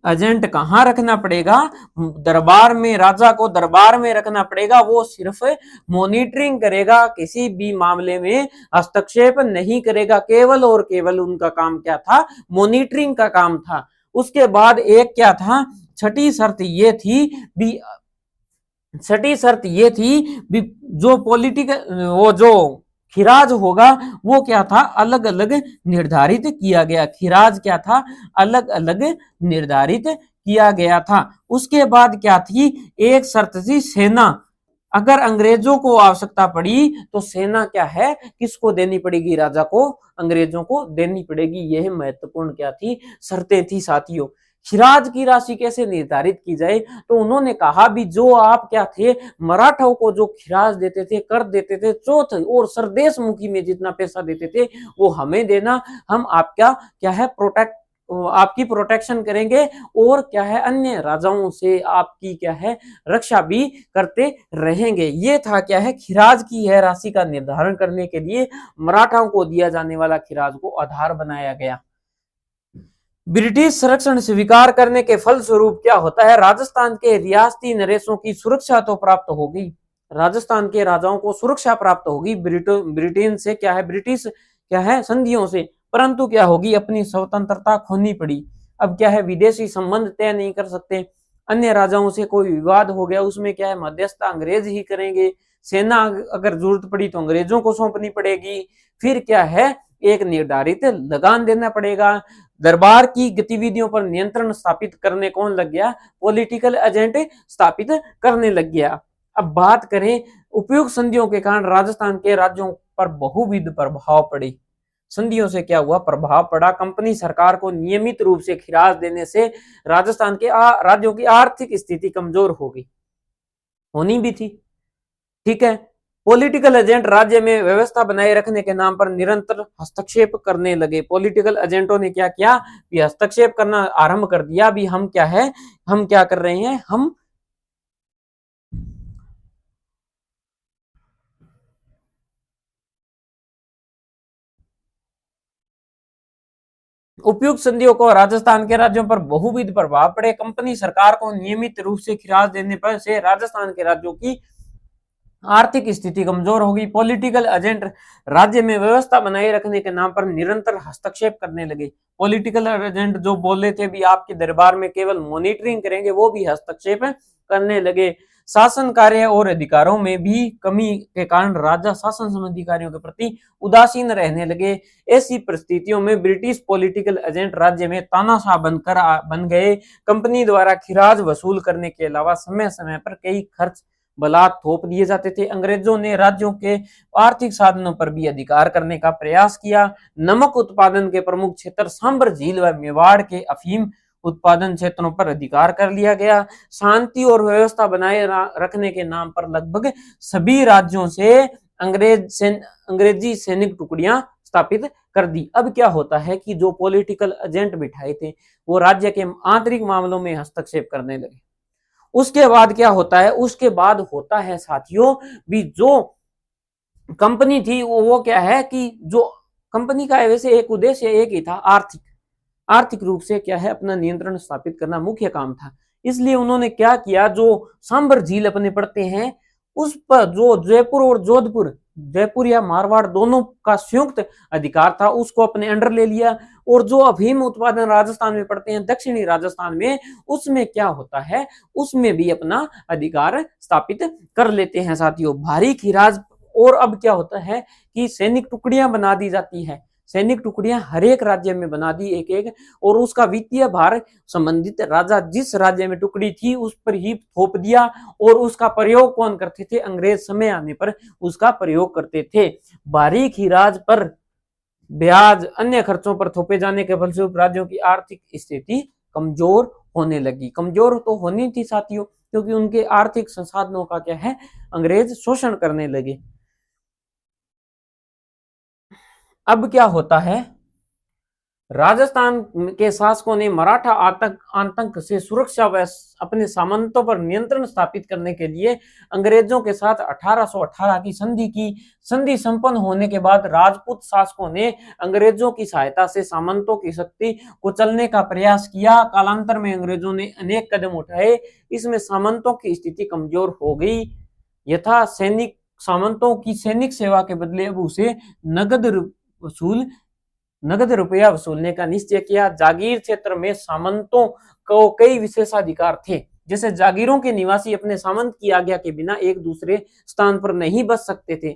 एजेंट कहां रखना पड़ेगा, दरबार में, राजा को दरबार में रखना पड़ेगा। वो सिर्फ मॉनिटरिंग करेगा, किसी भी मामले में हस्तक्षेप नहीं करेगा, केवल और केवल उनका काम क्या था, मॉनिटरिंग का काम था। उसके बाद एक क्या था, छठी शर्त ये थी भी, छठी शर्त ये थी भी जो पॉलिटिकल, वो जो खिराज होगा वो क्या था, अलग अलग निर्धारित किया गया, खिराज क्या था, अलग अलग निर्धारित किया गया था। उसके बाद क्या थी, एक शर्त थी सेना, अगर अंग्रेजों को आवश्यकता पड़ी तो सेना क्या है, किसको देनी पड़ेगी, राजा को, अंग्रेजों को देनी पड़ेगी। यह महत्वपूर्ण क्या थी, शर्तें थी साथियों। खिराज की राशि कैसे निर्धारित की जाए, तो उन्होंने कहा भी जो आप क्या थे, मराठाओं को जो खिराज देते थे, कर देते थे, चौथ और सरदेश मुखी में जितना पैसा देते थे वो हमें देना, हम आपका क्या है, प्रोटेक्ट, आपकी प्रोटेक्शन करेंगे और क्या है, अन्य राजाओं से आपकी क्या है, रक्षा भी करते रहेंगे। ये था क्या है, खिराज की है राशि का निर्धारण करने के लिए मराठाओं को दिया जाने वाला खिराज को आधार बनाया गया। ब्रिटिश संरक्षण स्वीकार करने के फलस्वरूप क्या होता है, राजस्थान के रियासती नरेशों की सुरक्षा तो प्राप्त होगी, राजस्थान के राजाओं को सुरक्षा प्राप्त होगी ब्रिटेन से, क्या है, ब्रिटिश क्या है, संधियों से, परंतु क्या होगी, अपनी स्वतंत्रता खोनी पड़ी। अब क्या है, विदेशी संबंध तय नहीं कर सकते, अन्य राजाओं से कोई विवाद हो गया उसमें क्या है, मध्यस्थता अंग्रेज ही करेंगे, सेना अगर जरूरत पड़ी तो अंग्रेजों को सौंपनी पड़ेगी, फिर क्या है, एक निर्धारित लगान देना पड़ेगा। दरबार की गतिविधियों पर नियंत्रण स्थापित करने कौन लग गया, पॉलिटिकल एजेंट स्थापित करने लग गया। अब बात करें, उपयुक्त संधियों के कारण राजस्थान के राज्यों पर बहुविध प्रभाव पड़े। संधियों से क्या हुआ, प्रभाव पड़ा, कंपनी सरकार को नियमित रूप से खिराज देने से राजस्थान के राज्यों की आर्थिक स्थिति कमजोर हो गई, होनी भी थी, ठीक है। पॉलिटिकल एजेंट राज्य में व्यवस्था बनाए रखने के नाम पर निरंतर हस्तक्षेप करने लगे। पॉलिटिकल एजेंटों ने क्या किया, हस्तक्षेप करना आरंभ कर दिया, भी हम क्या है, हम क्या कर रहे हैं, हम उपयुक्त संधियों को राजस्थान के राज्यों पर बहुविध प्रभाव पड़े। कंपनी सरकार को नियमित रूप से खिराज देने पर से राजस्थान के राज्यों की आर्थिक स्थिति कमजोर होगी। पॉलिटिकल एजेंट राज्य में व्यवस्था बनाए रखने के नाम पर निरंतर हस्तक्षेप करने लगे। पॉलिटिकल एजेंट जो बोले थे भी आपके दरबार में केवल मॉनिटरिंग करेंगे, वो भी हस्तक्षेप करने लगे। शासन कार्य और अधिकारों में भी कमी के कारण राजा शासन संबंधी कार्यों के प्रति उदासीन रहने लगे। ऐसी परिस्थितियों में ब्रिटिश पॉलिटिकल एजेंट राज्य में तानाशाह बन गए। कंपनी द्वारा खिराज वसूल करने के अलावा समय समय पर कई खर्च बलात् थोप दिए जाते थे। अंग्रेजों ने राज्यों के आर्थिक साधनों पर भी अधिकार करने का प्रयास किया। नमक उत्पादन के प्रमुख क्षेत्र सांभर झील व मेवाड़ के अफीम उत्पादन क्षेत्रों पर अधिकार कर लिया गया। शांति और व्यवस्था बनाए रखने के नाम पर लगभग सभी राज्यों से अंग्रेजी सैनिक टुकड़ियां स्थापित कर दी। अब क्या होता है कि जो पॉलिटिकल एजेंट बिठाए थे वो राज्य के आंतरिक मामलों में हस्तक्षेप करने लगे। उसके बाद क्या होता है, उसके बाद होता है साथियों भी जो कंपनी थी वो क्या है कि जो कंपनी का वैसे एक उद्देश्य एक ही था, आर्थिक रूप से क्या है अपना नियंत्रण स्थापित करना मुख्य काम था। इसलिए उन्होंने क्या किया, जो सांभर झील अपने पड़ते हैं उस पर जो जयपुर और जोधपुर, जयपुर या मारवाड़ दोनों का संयुक्त अधिकार था, उसको अपने अंडर ले लिया। और जो अफीम उत्पादन राजस्थान में पड़ते हैं, दक्षिणी राजस्थान में, उसमें क्या होता है, उसमें भी अपना अधिकार स्थापित कर लेते हैं साथियों। भारी खिराज। और अब क्या होता है कि सैनिक टुकड़ियां बना दी जाती है, सैनिक टुकड़ियां हर एक राज्य में बना दी एक एक, और उसका वित्तीय भार संबंधित राजा जिस राज्य में टुकड़ी थी उस पर ही थोप दिया। और उसका प्रयोग कौन करते थे, अंग्रेज समय आने पर उसका प्रयोग करते थे। भारी खिराज पर ब्याज अन्य खर्चों पर थोपे जाने के फलस्वरूप राज्यों की आर्थिक स्थिति कमजोर होने लगी। कमजोर तो होनी थी साथियों, क्योंकि उनके आर्थिक संसाधनों का क्या है, अंग्रेज शोषण करने लगे। अब क्या होता है, राजस्थान के शासकों ने मराठा आतंक से सुरक्षा व अपने सामंतों पर नियंत्रण स्थापित करने के लिए अंग्रेजों के साथ 1818 की संधि की। संधि संपन्न होने के बाद राजपूत शासकों ने अंग्रेजों की सहायता से सामंतों की शक्ति को चलने का प्रयास किया। कालांतर में अंग्रेजों ने अनेक कदम उठाए, इसमें सामंतों की स्थिति कमजोर हो गई। यथा सैनिक सामंतों की सैनिक सेवा के बदले अब उसे नगद रुपया वसूलने का निश्चय किया। जागीर क्षेत्र में सामंतों को कई विशेषाधिकार थे, जैसे जागीरों के निवासी अपने सामंत की आज्ञा के बिना एक दूसरे स्थान पर नहीं बस सकते थे।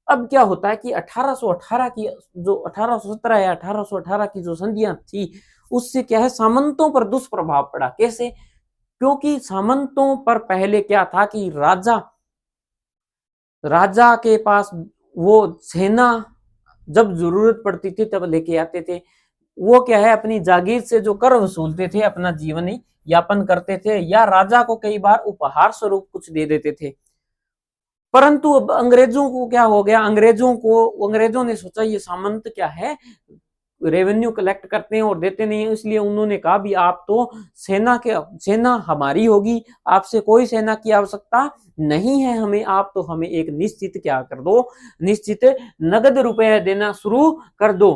अब क्या होता है कि 1818 की जो 1817 या 1818 की जो संधियां थी, उससे क्या है सामंतों पर दुष्प्रभाव पड़ा। कैसे? क्योंकि सामंतों पर पहले क्या था कि राजा के पास वो सेना जब जरूरत पड़ती थी तब लेके आते थे। वो क्या है अपनी जागीर से जो कर वसूलते थे अपना जीवन यापन करते थे, या राजा को कई बार उपहार स्वरूप कुछ दे देते थे। परंतु अब अंग्रेजों को क्या हो गया, अंग्रेजों ने सोचा ये सामंत क्या है रेवेन्यू कलेक्ट करते हैं और देते नहीं है, इसलिए उन्होंने कहा भी आप तो सेना हमारी होगी, आपसे कोई सेना की आवश्यकता नहीं है हमें, आप तो हमें एक निश्चित क्या कर दो, निश्चित नगद रुपए देना शुरू कर दो।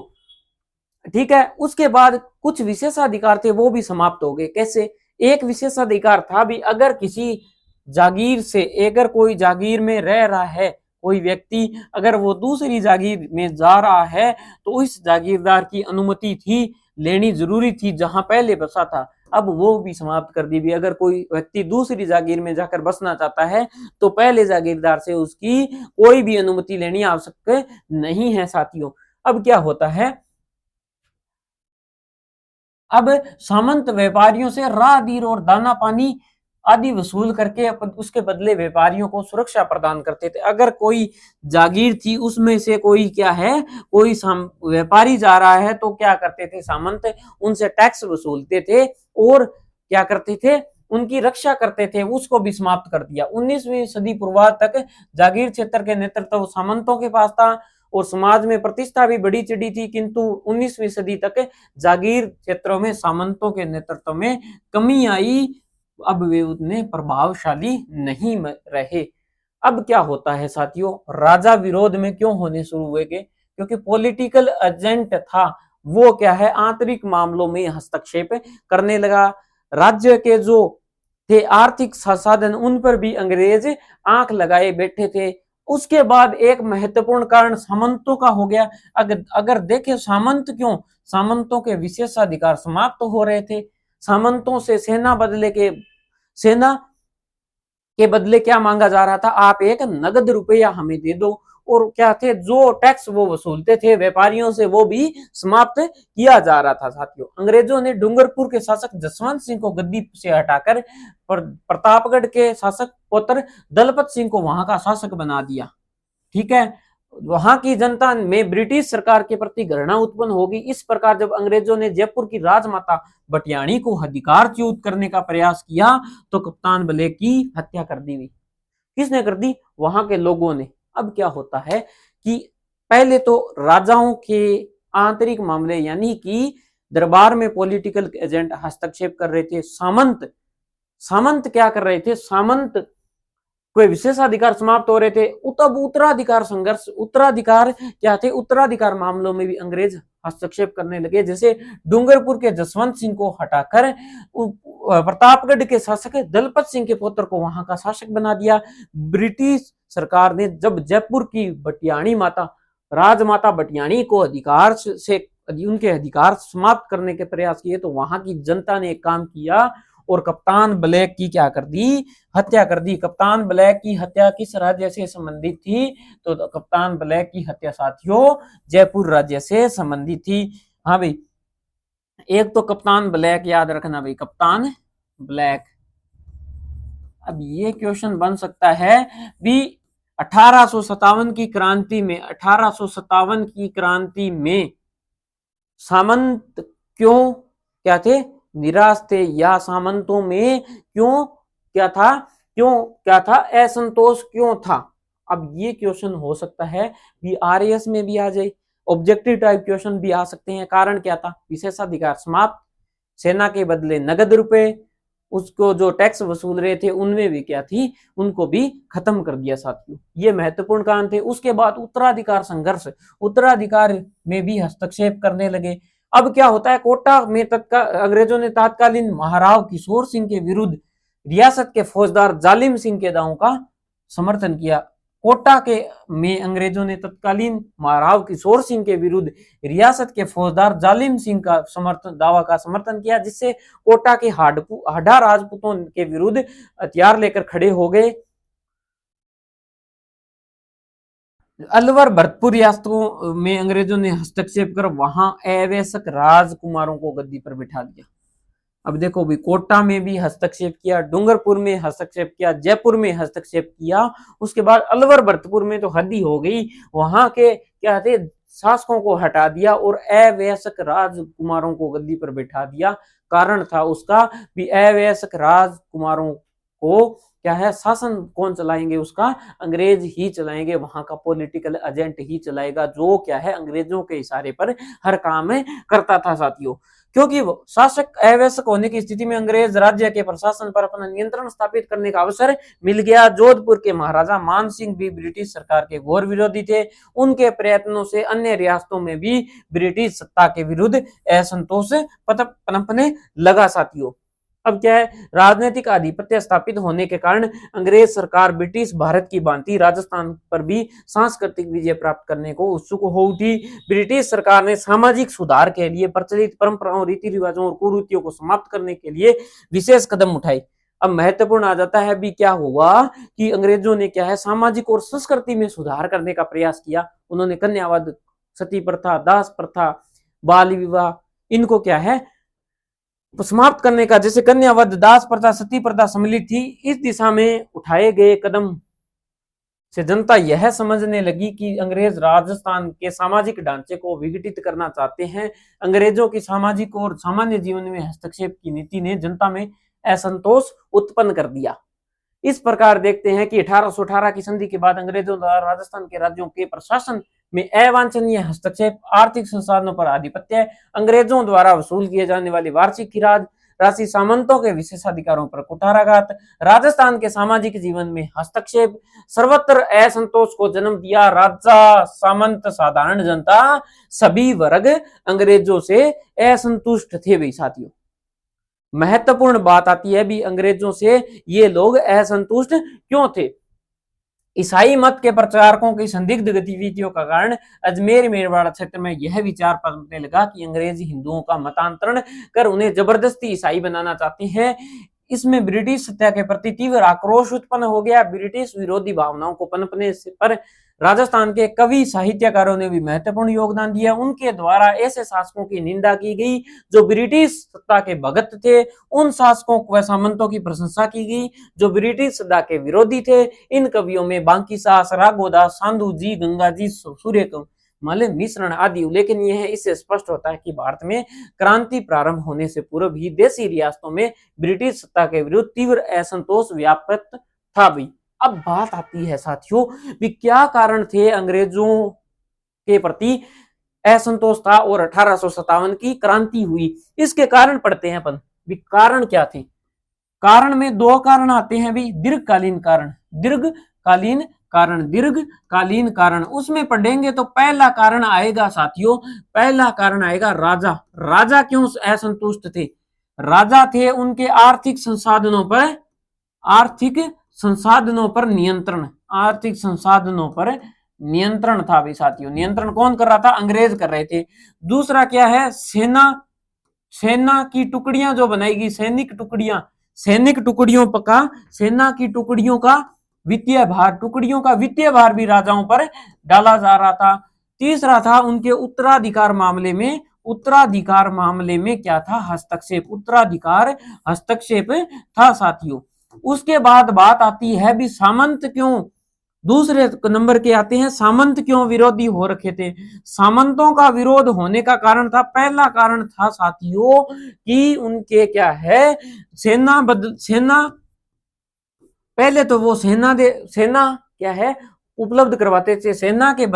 ठीक है। उसके बाद कुछ विशेषाधिकार थे वो भी समाप्त हो गए। कैसे? एक विशेषाधिकार था भी अगर किसी जागीर से, अगर कोई जागीर में रह रहा है कोई व्यक्ति, अगर वो दूसरी जागीर में जा रहा है तो इस जागीरदार की अनुमति थी, लेनी जरूरी थी जहां पहले बसा था। अब वो भी समाप्त कर दी भी, अगर कोई व्यक्ति दूसरी जागीर में जाकर बसना चाहता है तो पहले जागीरदार से उसकी कोई भी अनुमति लेनी आवश्यक नहीं है साथियों। अब क्या होता है, अब सामंत व्यापारियों से राहगीर और दाना पानी आदि वसूल करके उसके बदले व्यापारियों को सुरक्षा प्रदान करते थे। अगर कोई जागीर थी उसमें से कोई क्या है, कोई व्यापारी जा रहा है तो क्या करते थे सामंत, उनसे टैक्स वसूलते थे और क्या करते थे, उनकी रक्षा करते थे। उसको भी समाप्त कर दिया। 19वीं सदी पूर्वार्ध तक जागीर क्षेत्र के नेतृत्व सामंतों के पास था और समाज में प्रतिष्ठा भी बड़ी चढ़ी थी, किंतु 19वीं सदी तक जागीर क्षेत्रों में सामंतों के नेतृत्व में कमी आई। अब वे उतने प्रभावशाली नहीं रहे। अब क्या होता है साथियों, राजा विरोध में क्यों होने शुरू हुए? क्योंकि पॉलिटिकल एजेंट था वो क्या है आंतरिक मामलों में हस्तक्षेप करने लगा। राज्य के जो थे, आर्थिक संसाधन, उन पर भी अंग्रेज आंख लगाए बैठे थे। उसके बाद एक महत्वपूर्ण कारण सामंतों का हो गया। अगर देखें सामंत क्यों, सामंतों के विशेषाधिकार समाप्त तो हो रहे थे। सामंतों से सेना के बदले क्या मांगा जा रहा था, आप एक नगद रुपया हमें दे दो। और क्या थे, जो टैक्स वो वसूलते थे व्यापारियों से वो भी समाप्त किया जा रहा था। साथियों, अंग्रेजों ने डूंगरपुर के शासक जसवंत सिंह को गद्दी से हटाकर प्रतापगढ़ के शासक पुत्र दलपत सिंह को वहां का शासक बना दिया। ठीक है, वहां की जनता में ब्रिटिश सरकार के प्रति घृणा उत्पन्न होगी। इस प्रकार जब अंग्रेजों ने जयपुर की राजमाता बटियाणी को अधिकारच्युत करने का प्रयास किया तो कप्तान ब्लैक की हत्या कर दी गई। किसने कर दी, वहां के लोगों ने। अब क्या होता है कि पहले तो राजाओं के आंतरिक मामले यानी कि दरबार में पॉलिटिकल एजेंट हस्तक्षेप कर रहे थे। सामंत क्या कर रहे थे, सामंत कोई विशेषाधिकार समाप्त हो रहे थे। तब उत्तराधिकार संघर्ष, उत्तराधिकार क्या थे, उत्तराधिकार मामलों में भी अंग्रेज हस्तक्षेप करने लगे। जैसे डूंगरपुर के जसवंत सिंह को हटाकर प्रतापगढ़ के शासक दलपत सिंह के पुत्र को वहां का शासक बना दिया। ब्रिटिश सरकार ने जब जयपुर की बटियाणी माता, राजमाता बटियाणी को अधिकार से उनके अधिकार समाप्त करने के प्रयास किए तो वहां की जनता ने एक काम किया और कप्तान ब्लैक की क्या कर दी, हत्या कर दी। कप्तान ब्लैक की हत्या किस राज्य से संबंधित थी, तो कप्तान ब्लैक की हत्या साथियों जयपुर राज्य से संबंधित थी। हाँ भाई, एक तो कप्तान ब्लैक याद रखना भाई, कप्तान ब्लैक। अब ये क्वेश्चन बन सकता है भी 1857 की क्रांति में, 1857 की क्रांति में सामंत क्यों क्या थे, निराश थे, या सामंतों में क्यों क्या था असंतोष क्यों था। अब ये क्वेश्चन हो सकता है भी आरएएस में भी आ जाए, ऑब्जेक्टिव टाइप क्वेश्चन भी आ सकते हैं। कारण क्या था, विशेषाधिकार समाप्त, सेना के बदले नगद रुपए, उसको जो टैक्स वसूल रहे थे उनमें भी क्या थी, उनको भी खत्म कर दिया साथियों। ये महत्वपूर्ण कारण थे। उसके बाद उत्तराधिकार संघर्ष, उत्तराधिकार में भी हस्तक्षेप करने लगे। अब क्या होता है, कोटा में अंग्रेजों ने तत्कालीन महाराव किशोर सिंह के विरुद्ध रियासत के फौजदार जालिम सिंह के दावों का समर्थन किया। कोटा के में अंग्रेजों ने तत्कालीन महाराव किशोर सिंह के विरुद्ध रियासत के फौजदार जालिम सिंह का दावा का समर्थन किया, जिससे कोटा के हाडा राजपूतों के विरुद्ध हथियार लेकर खड़े हो गए। अलवर भरतपुर रियासतों में अंग्रेजों ने हस्तक्षेप कर वहां अवैसक राजकुमारों को गद्दी पर बिठा दिया। अब देखो भी, कोटा में भी हस्तक्षेप किया, डूंगरपुर में हस्तक्षेप किया, जयपुर में हस्तक्षेप किया, उसके बाद अलवर भरतपुर में तो हद ही हो गई, वहां के क्या थे शासकों को हटा दिया और अवैसक राजकुमारों को गद्दी पर बिठा दिया। कारण था उसका भी अवैसक राजकुमारों को क्या है, शासन कौन चलाएंगे, उसका अंग्रेज ही चलाएंगे, वहां का पॉलिटिकल एजेंट ही चलाएगा, जो क्या है अंग्रेजों के इशारे पर हर काम करता था साथियों। क्योंकि शासक अवैसक होने की स्थिति में अंग्रेज राज्य के प्रशासन पर अपना नियंत्रण स्थापित करने का अवसर मिल गया। जोधपुर के महाराजा मान सिंह भी ब्रिटिश सरकार के घोर विरोधी थे। उनके प्रयत्नों से अन्य रियासतों में भी ब्रिटिश सत्ता के विरुद्ध असंतोष पनपने लगा साथियों। अब क्या है, राजनीतिक आधिपत्य स्थापित होने के कारण अंग्रेज सरकार ब्रिटिश भारत की भांति राजस्थान पर भी सांस्कृतिक विजय प्राप्त करने को उत्सुक हो उठी। ब्रिटिश सरकार ने सामाजिक सुधार के लिए प्रचलित परंपराओं, रीति रिवाजों और कुरीतियों को समाप्त करने के लिए विशेष कदम उठाए। अब महत्वपूर्ण आ जाता है भी, क्या हुआ कि अंग्रेजों ने क्या है सामाजिक और संस्कृति में सुधार करने का प्रयास किया। उन्होंने कन्यावाद, सती प्रथा, दास प्रथा, बाल विवाह, इनको क्या है समाप्त करने का, जैसे कन्यावध, दास प्रथा, सती प्रथा सम्मिलित थी, इस दिशा में उठाए गए कदम से जनता यह समझने लगी कि अंग्रेज राजस्थान के सामाजिक ढांचे को विघटित करना चाहते हैं। अंग्रेजों की सामाजिक और सामान्य जीवन में हस्तक्षेप की नीति ने जनता में असंतोष उत्पन्न कर दिया। इस प्रकार देखते हैं कि 1818 की संधि के बाद अंग्रेजों द्वारा राजस्थान के राज्यों के प्रशासन में अवांछनीय हस्तक्षेप, आर्थिक संसाधनों पर आधिपत्य, अंग्रेजों द्वारा वसूल किए जाने वाली वार्षिक खिराज राशि, सामंतों के विशेषाधिकारों पर कुठाराघात, राजस्थान के सामाजिक जीवन में हस्तक्षेप सर्वत्र असंतोष को जन्म दिया। राजा, सामंत, साधारण जनता, सभी वर्ग अंग्रेजों से असंतुष्ट थे भाई साथियों। महत्वपूर्ण बात आती है भी अंग्रेजों से ये लोग असंतुष्ट क्यों थे। ईसाई मत के प्रचारकों की संदिग्ध गतिविधियों का कारण अजमेर मेरवाड़ा क्षेत्र में यह विचार पनपने लगा कि अंग्रेज हिंदुओं का मतांतरण कर उन्हें जबरदस्ती ईसाई बनाना चाहते हैं। इसमें ब्रिटिश सत्ता के प्रति तीव्र आक्रोश उत्पन्न हो गया। ब्रिटिश विरोधी भावनाओं को पनपने पर राजस्थान के कवि साहित्यकारों ने भी महत्वपूर्ण योगदान दिया। उनके द्वारा ऐसे शासकों की निंदा की गई जो ब्रिटिश सत्ता के भगत थे। उन शासकों व सामंतों की प्रशंसा की गई जो ब्रिटिश सत्ता के विरोधी थे। इन कवियों में बांकी सास, राघोदास, साधु जी, गंगा जी, सूर्यकमल मिश्रण आदि उल्लेखनीय है। इससे स्पष्ट होता है कि भारत में क्रांति प्रारंभ होने से पूर्व ही देशी रियासतों में ब्रिटिश सत्ता के विरुद्ध तीव्र असंतोष व्याप्त था भी। अब बात आती है साथियों भी क्या कारण थे अंग्रेजों के प्रति असंतोष था और 1857 की क्रांति हुई। इसके कारण पढ़ते हैं अपन भी कारण क्या थे। कारण में दो कारण आते हैं भी, दीर्घकालीन कारण, दीर्घकालीन कारण उसमें पढ़ेंगे तो पहला कारण आएगा साथियों, पहला कारण आएगा राजा। राजा क्यों असंतुष्ट थे? राजा थे उनके आर्थिक संसाधनों पर नियंत्रण, आर्थिक संसाधनों पर नियंत्रण था भी साथियों। नियंत्रण कौन कर रहा था? अंग्रेज कर रहे थे। दूसरा क्या है? सेना की टुकड़ियां जो बनाएगी, सैनिक टुकड़ियों सेना की टुकड़ियों का वित्तीय भार भी राजाओं पर डाला जा रहा था। तीसरा था उनके उत्तराधिकार मामले में क्या था? हस्तक्षेप था साथियों। उसके बाद बात आती है भी सामंत क्यों, दूसरे नंबर के आते हैं सामंत क्यों विरोधी हो रखे थे। सामंतों का विरोध होने का कारण था, पहला कारण था साथियों कि उनके क्या है, सेना पहले तो वो सेना क्या है उपलब्ध करवाते थे। सेना के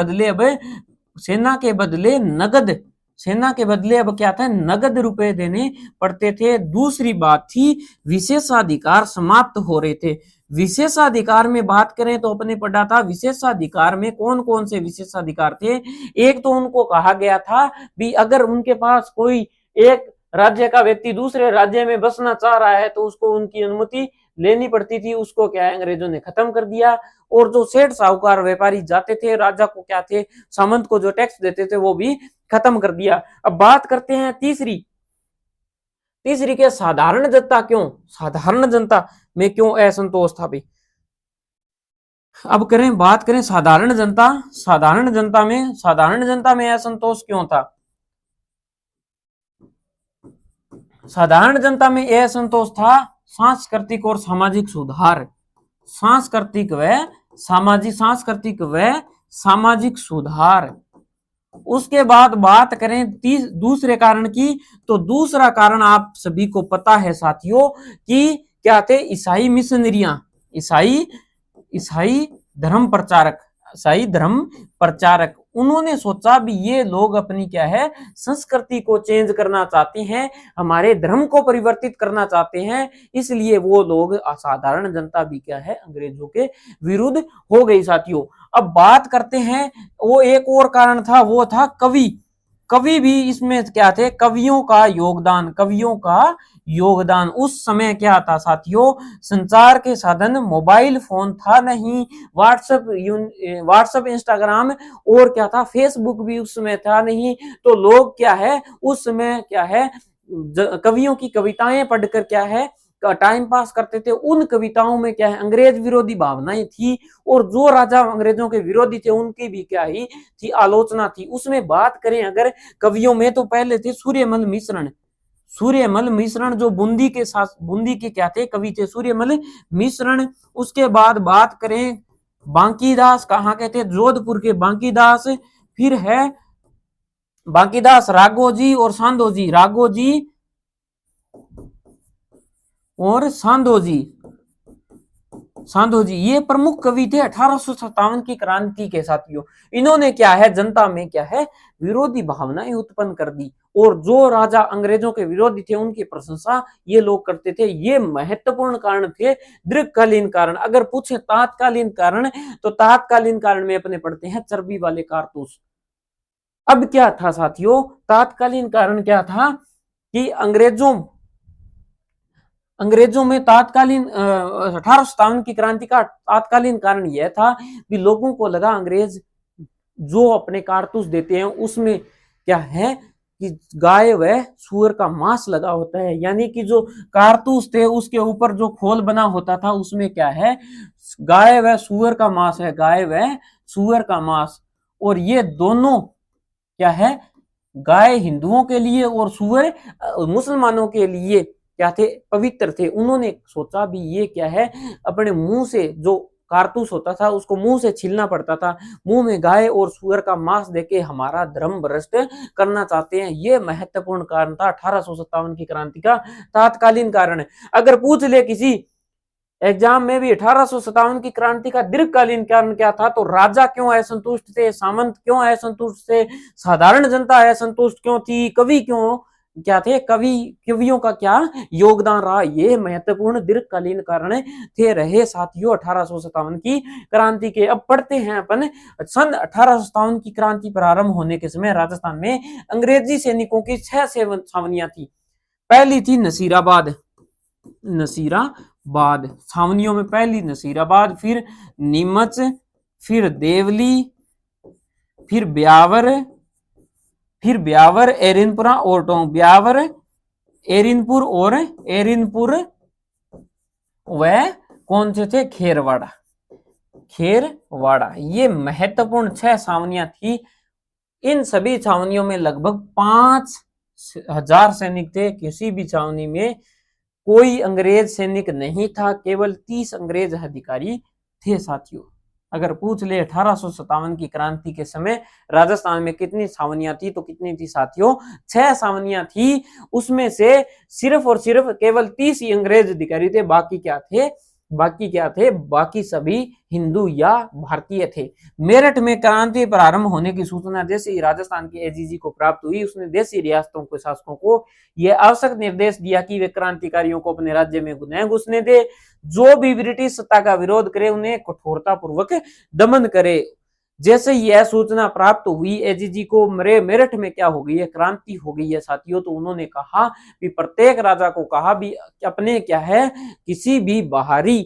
बदले अब क्या था? नगद रुपए देने पड़ते थे। दूसरी बात थी विशेषाधिकार समाप्त हो रहे थे। विशेषाधिकार में बात करें तो अपने पढ़ा था विशेषाधिकार में कौन कौन से विशेषाधिकार थे। एक तो उनको कहा गया था भी अगर उनके पास कोई एक राज्य का व्यक्ति दूसरे राज्य में बसना चाह रहा है तो उसको उनकी अनुमति लेनी पड़ती थी। उसको क्या है अंग्रेजों ने खत्म कर दिया। और जो सेठ साहूकार व्यापारी जाते थे राजा को क्या थे, सामंत को जो टैक्स देते थे वो भी खत्म कर दिया। अब बात करते हैं तीसरी के साधारण जनता में क्यों असंतोष था भाई। अब बात करें साधारण जनता में असंतोष क्यों था। साधारण जनता में असंतोष था सांस्कृतिक और सामाजिक सुधार, सांस्कृतिक व सामाजिक सुधार। उसके बाद बात करें दूसरे कारण की तो दूसरा कारण आप सभी को पता है साथियों कि क्या थे? ईसाई मिशनरियां, ईसाई धर्म प्रचारक। उन्होंने सोचा भी ये लोग अपनी क्या है संस्कृति को चेंज करना चाहते हैं, हमारे धर्म को परिवर्तित करना चाहते हैं। इसलिए वो लोग असाधारण जनता भी क्या है अंग्रेजों के विरुद्ध हो गई साथियों। अब बात करते हैं वो एक और कारण था, वो था कवि भी इसमें क्या थे? कवियों का योगदान। उस समय क्या था साथियों? संचार के साधन मोबाइल फोन था नहीं, व्हाट्सएप इंस्टाग्राम और क्या था फेसबुक भी उस समय था नहीं। तो लोग क्या है उस समय क्या है कवियों की कविताएं पढ़कर क्या है टाइम पास करते थे। उन कविताओं में क्या है अंग्रेज विरोधी भावनाएं थी और जो राजा अंग्रेजों के विरोधी थे उनकी भी क्या ही थी आलोचना थी। उसमें बात करें अगर कवियों में तो पहले थे सूर्यमल मिश्रण जो बूंदी के क्या थे कवि थे, सूर्यमल मिश्रण। उसके बाद बात करें बांकीदास, कहाँ के थे? जोधपुर के बांकीदास। फिर है बांकीदास राघोजी और सांधोजी ये प्रमुख कवि थे 1857 की क्रांति के साथियों। इन्होंने क्या है जनता में क्या है विरोधी भावनाएं उत्पन्न कर दी और जो राजा अंग्रेजों के विरोधी थे उनकी प्रशंसा ये लोग करते थे। ये महत्वपूर्ण कारण थे। दीर्घकालीन कारण अगर पूछे तात्कालीन कारण तो तात्कालीन कारण में अपने पढ़ते हैं चर्बी वाले कारतूस। अब क्या था साथियों? तात्कालीन कारण क्या था कि अंग्रेजों अंग्रेजों में तत्कालीन 1857 की क्रांति का तत्कालीन कारण यह था कि लोगों को लगा अंग्रेज जो अपने कारतूस देते हैं उसमें क्या है कि गाय व सूअर का मांस लगा होता है, यानी कि जो कारतूस थे उसके ऊपर जो खोल बना होता था उसमें क्या है, गाय व सूअर का मांस है, गाय व सूअर का मांस। और ये दोनों क्या है, गाय हिंदुओं के लिए और सूअर मुसलमानों के लिए क्या थे, पवित्र थे। उन्होंने सोचा भी ये क्या है, अपने मुंह से जो कारतूस होता था उसको मुंह से छीलना पड़ता था, मुंह में गाय और सूअर का मांस देके हमारा धर्म भ्रष्ट करना चाहते हैं। ये महत्वपूर्ण कारण था 1857 की क्रांति का तात्कालीन कारण है। अगर पूछ ले किसी एग्जाम में भी 1857 की क्रांति का दीर्घकालीन कारण क्या था, तो राजा क्यों असंतुष्ट थे, सामंत क्यों असंतुष्ट थे, साधारण जनता असंतुष्ट क्यों थी, कवि क्यों क्या थे, कवियों का क्या योगदान रहा, ये महत्वपूर्ण दीर्घकालीन कारण थे रहे साथियों 1857 की क्रांति के। अब पढ़ते हैं अपन सन 1857 की क्रांति प्रारंभ होने के समय राजस्थान में अंग्रेजी सैनिकों की 6 छावनियां थी। पहली थी नसीराबाद, छावनियों में पहली नसीराबाद, फिर नीमच, फिर देवली, फिर ब्यावर, एरिनपुरा और टोंक, ब्यावर, एरिनपुर और एरिनपुर वह कौन से थे, खेरवाड़ा। ये महत्वपूर्ण 6 छावनियां थी। इन सभी छावनियों में लगभग 5000 सैनिक थे। किसी भी छावनी में कोई अंग्रेज सैनिक नहीं था, केवल 30 अंग्रेज अधिकारी थे साथियों। अगर पूछ ले 1857 की क्रांति के समय राजस्थान में कितनी छावनियां थी, तो कितनी थी साथियों, 6 छावनियां थी। उसमें से सिर्फ और सिर्फ केवल 30 ही अंग्रेज अधिकारी थे। बाकी क्या थे, बाकी सभी हिंदू या भारतीय थे। मेरठ में क्रांति प्रारंभ होने की सूचना जैसे ही राजस्थान के एजीजी को प्राप्त हुई, उसने देशी रियासतों के शासकों को यह आवश्यक निर्देश दिया कि वे क्रांतिकारियों को अपने राज्य में न घुसने दे, जो भी ब्रिटिश सत्ता का विरोध करे उन्हें कठोरता पूर्वक दमन करे। जैसे यह सूचना प्राप्त हुई एजीजी को, मेरठ में क्या हो गई है, क्रांति हो गई है साथियों, तो उन्होंने कहा कि प्रत्येक राजा को कहा भी अपने क्या है, किसी भी बाहरी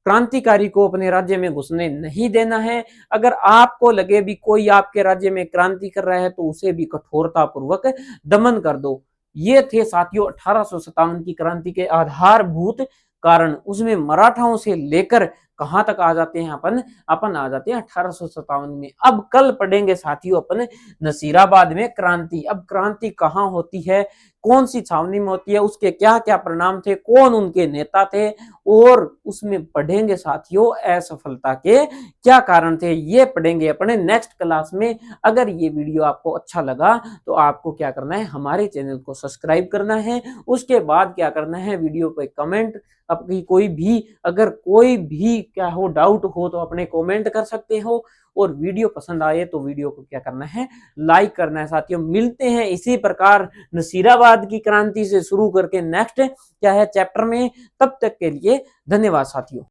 क्रांतिकारी को अपने राज्य में घुसने नहीं देना है। अगर आपको लगे भी कोई आपके राज्य में क्रांति कर रहा है तो उसे भी कठोरता पूर्वक दमन कर दो। ये थे साथियों 1857 की क्रांति के आधारभूत कारण। उसमें मराठाओं से लेकर कहां तक आ जाते हैं, अपन आ जाते हैं 1857 में। अब कल पढ़ेंगे साथियों अपन नसीराबाद में क्रांति। अब क्रांति कहां होती है, कौन सी छावनी में होती है, उसके क्या क्या परिणाम थे, कौन उनके नेता थे, और उसमें पढ़ेंगे साथियों असफलता के क्या कारण थे, ये पढ़ेंगे अपने नेक्स्ट क्लास में। अगर ये वीडियो आपको अच्छा लगा तो आपको क्या करना है, हमारे चैनल को सब्सक्राइब करना है। उसके बाद क्या करना है, वीडियो पे कमेंट, आपकी कोई भी क्या हो डाउट हो तो अपने कमेंट कर सकते हो। और वीडियो पसंद आए तो वीडियो को क्या करना है, लाइक करना है साथियों। मिलते हैं इसी प्रकार नसीराबाद की क्रांति से शुरू करके नेक्स्ट क्या है चैप्टर में। तब तक के लिए धन्यवाद साथियों।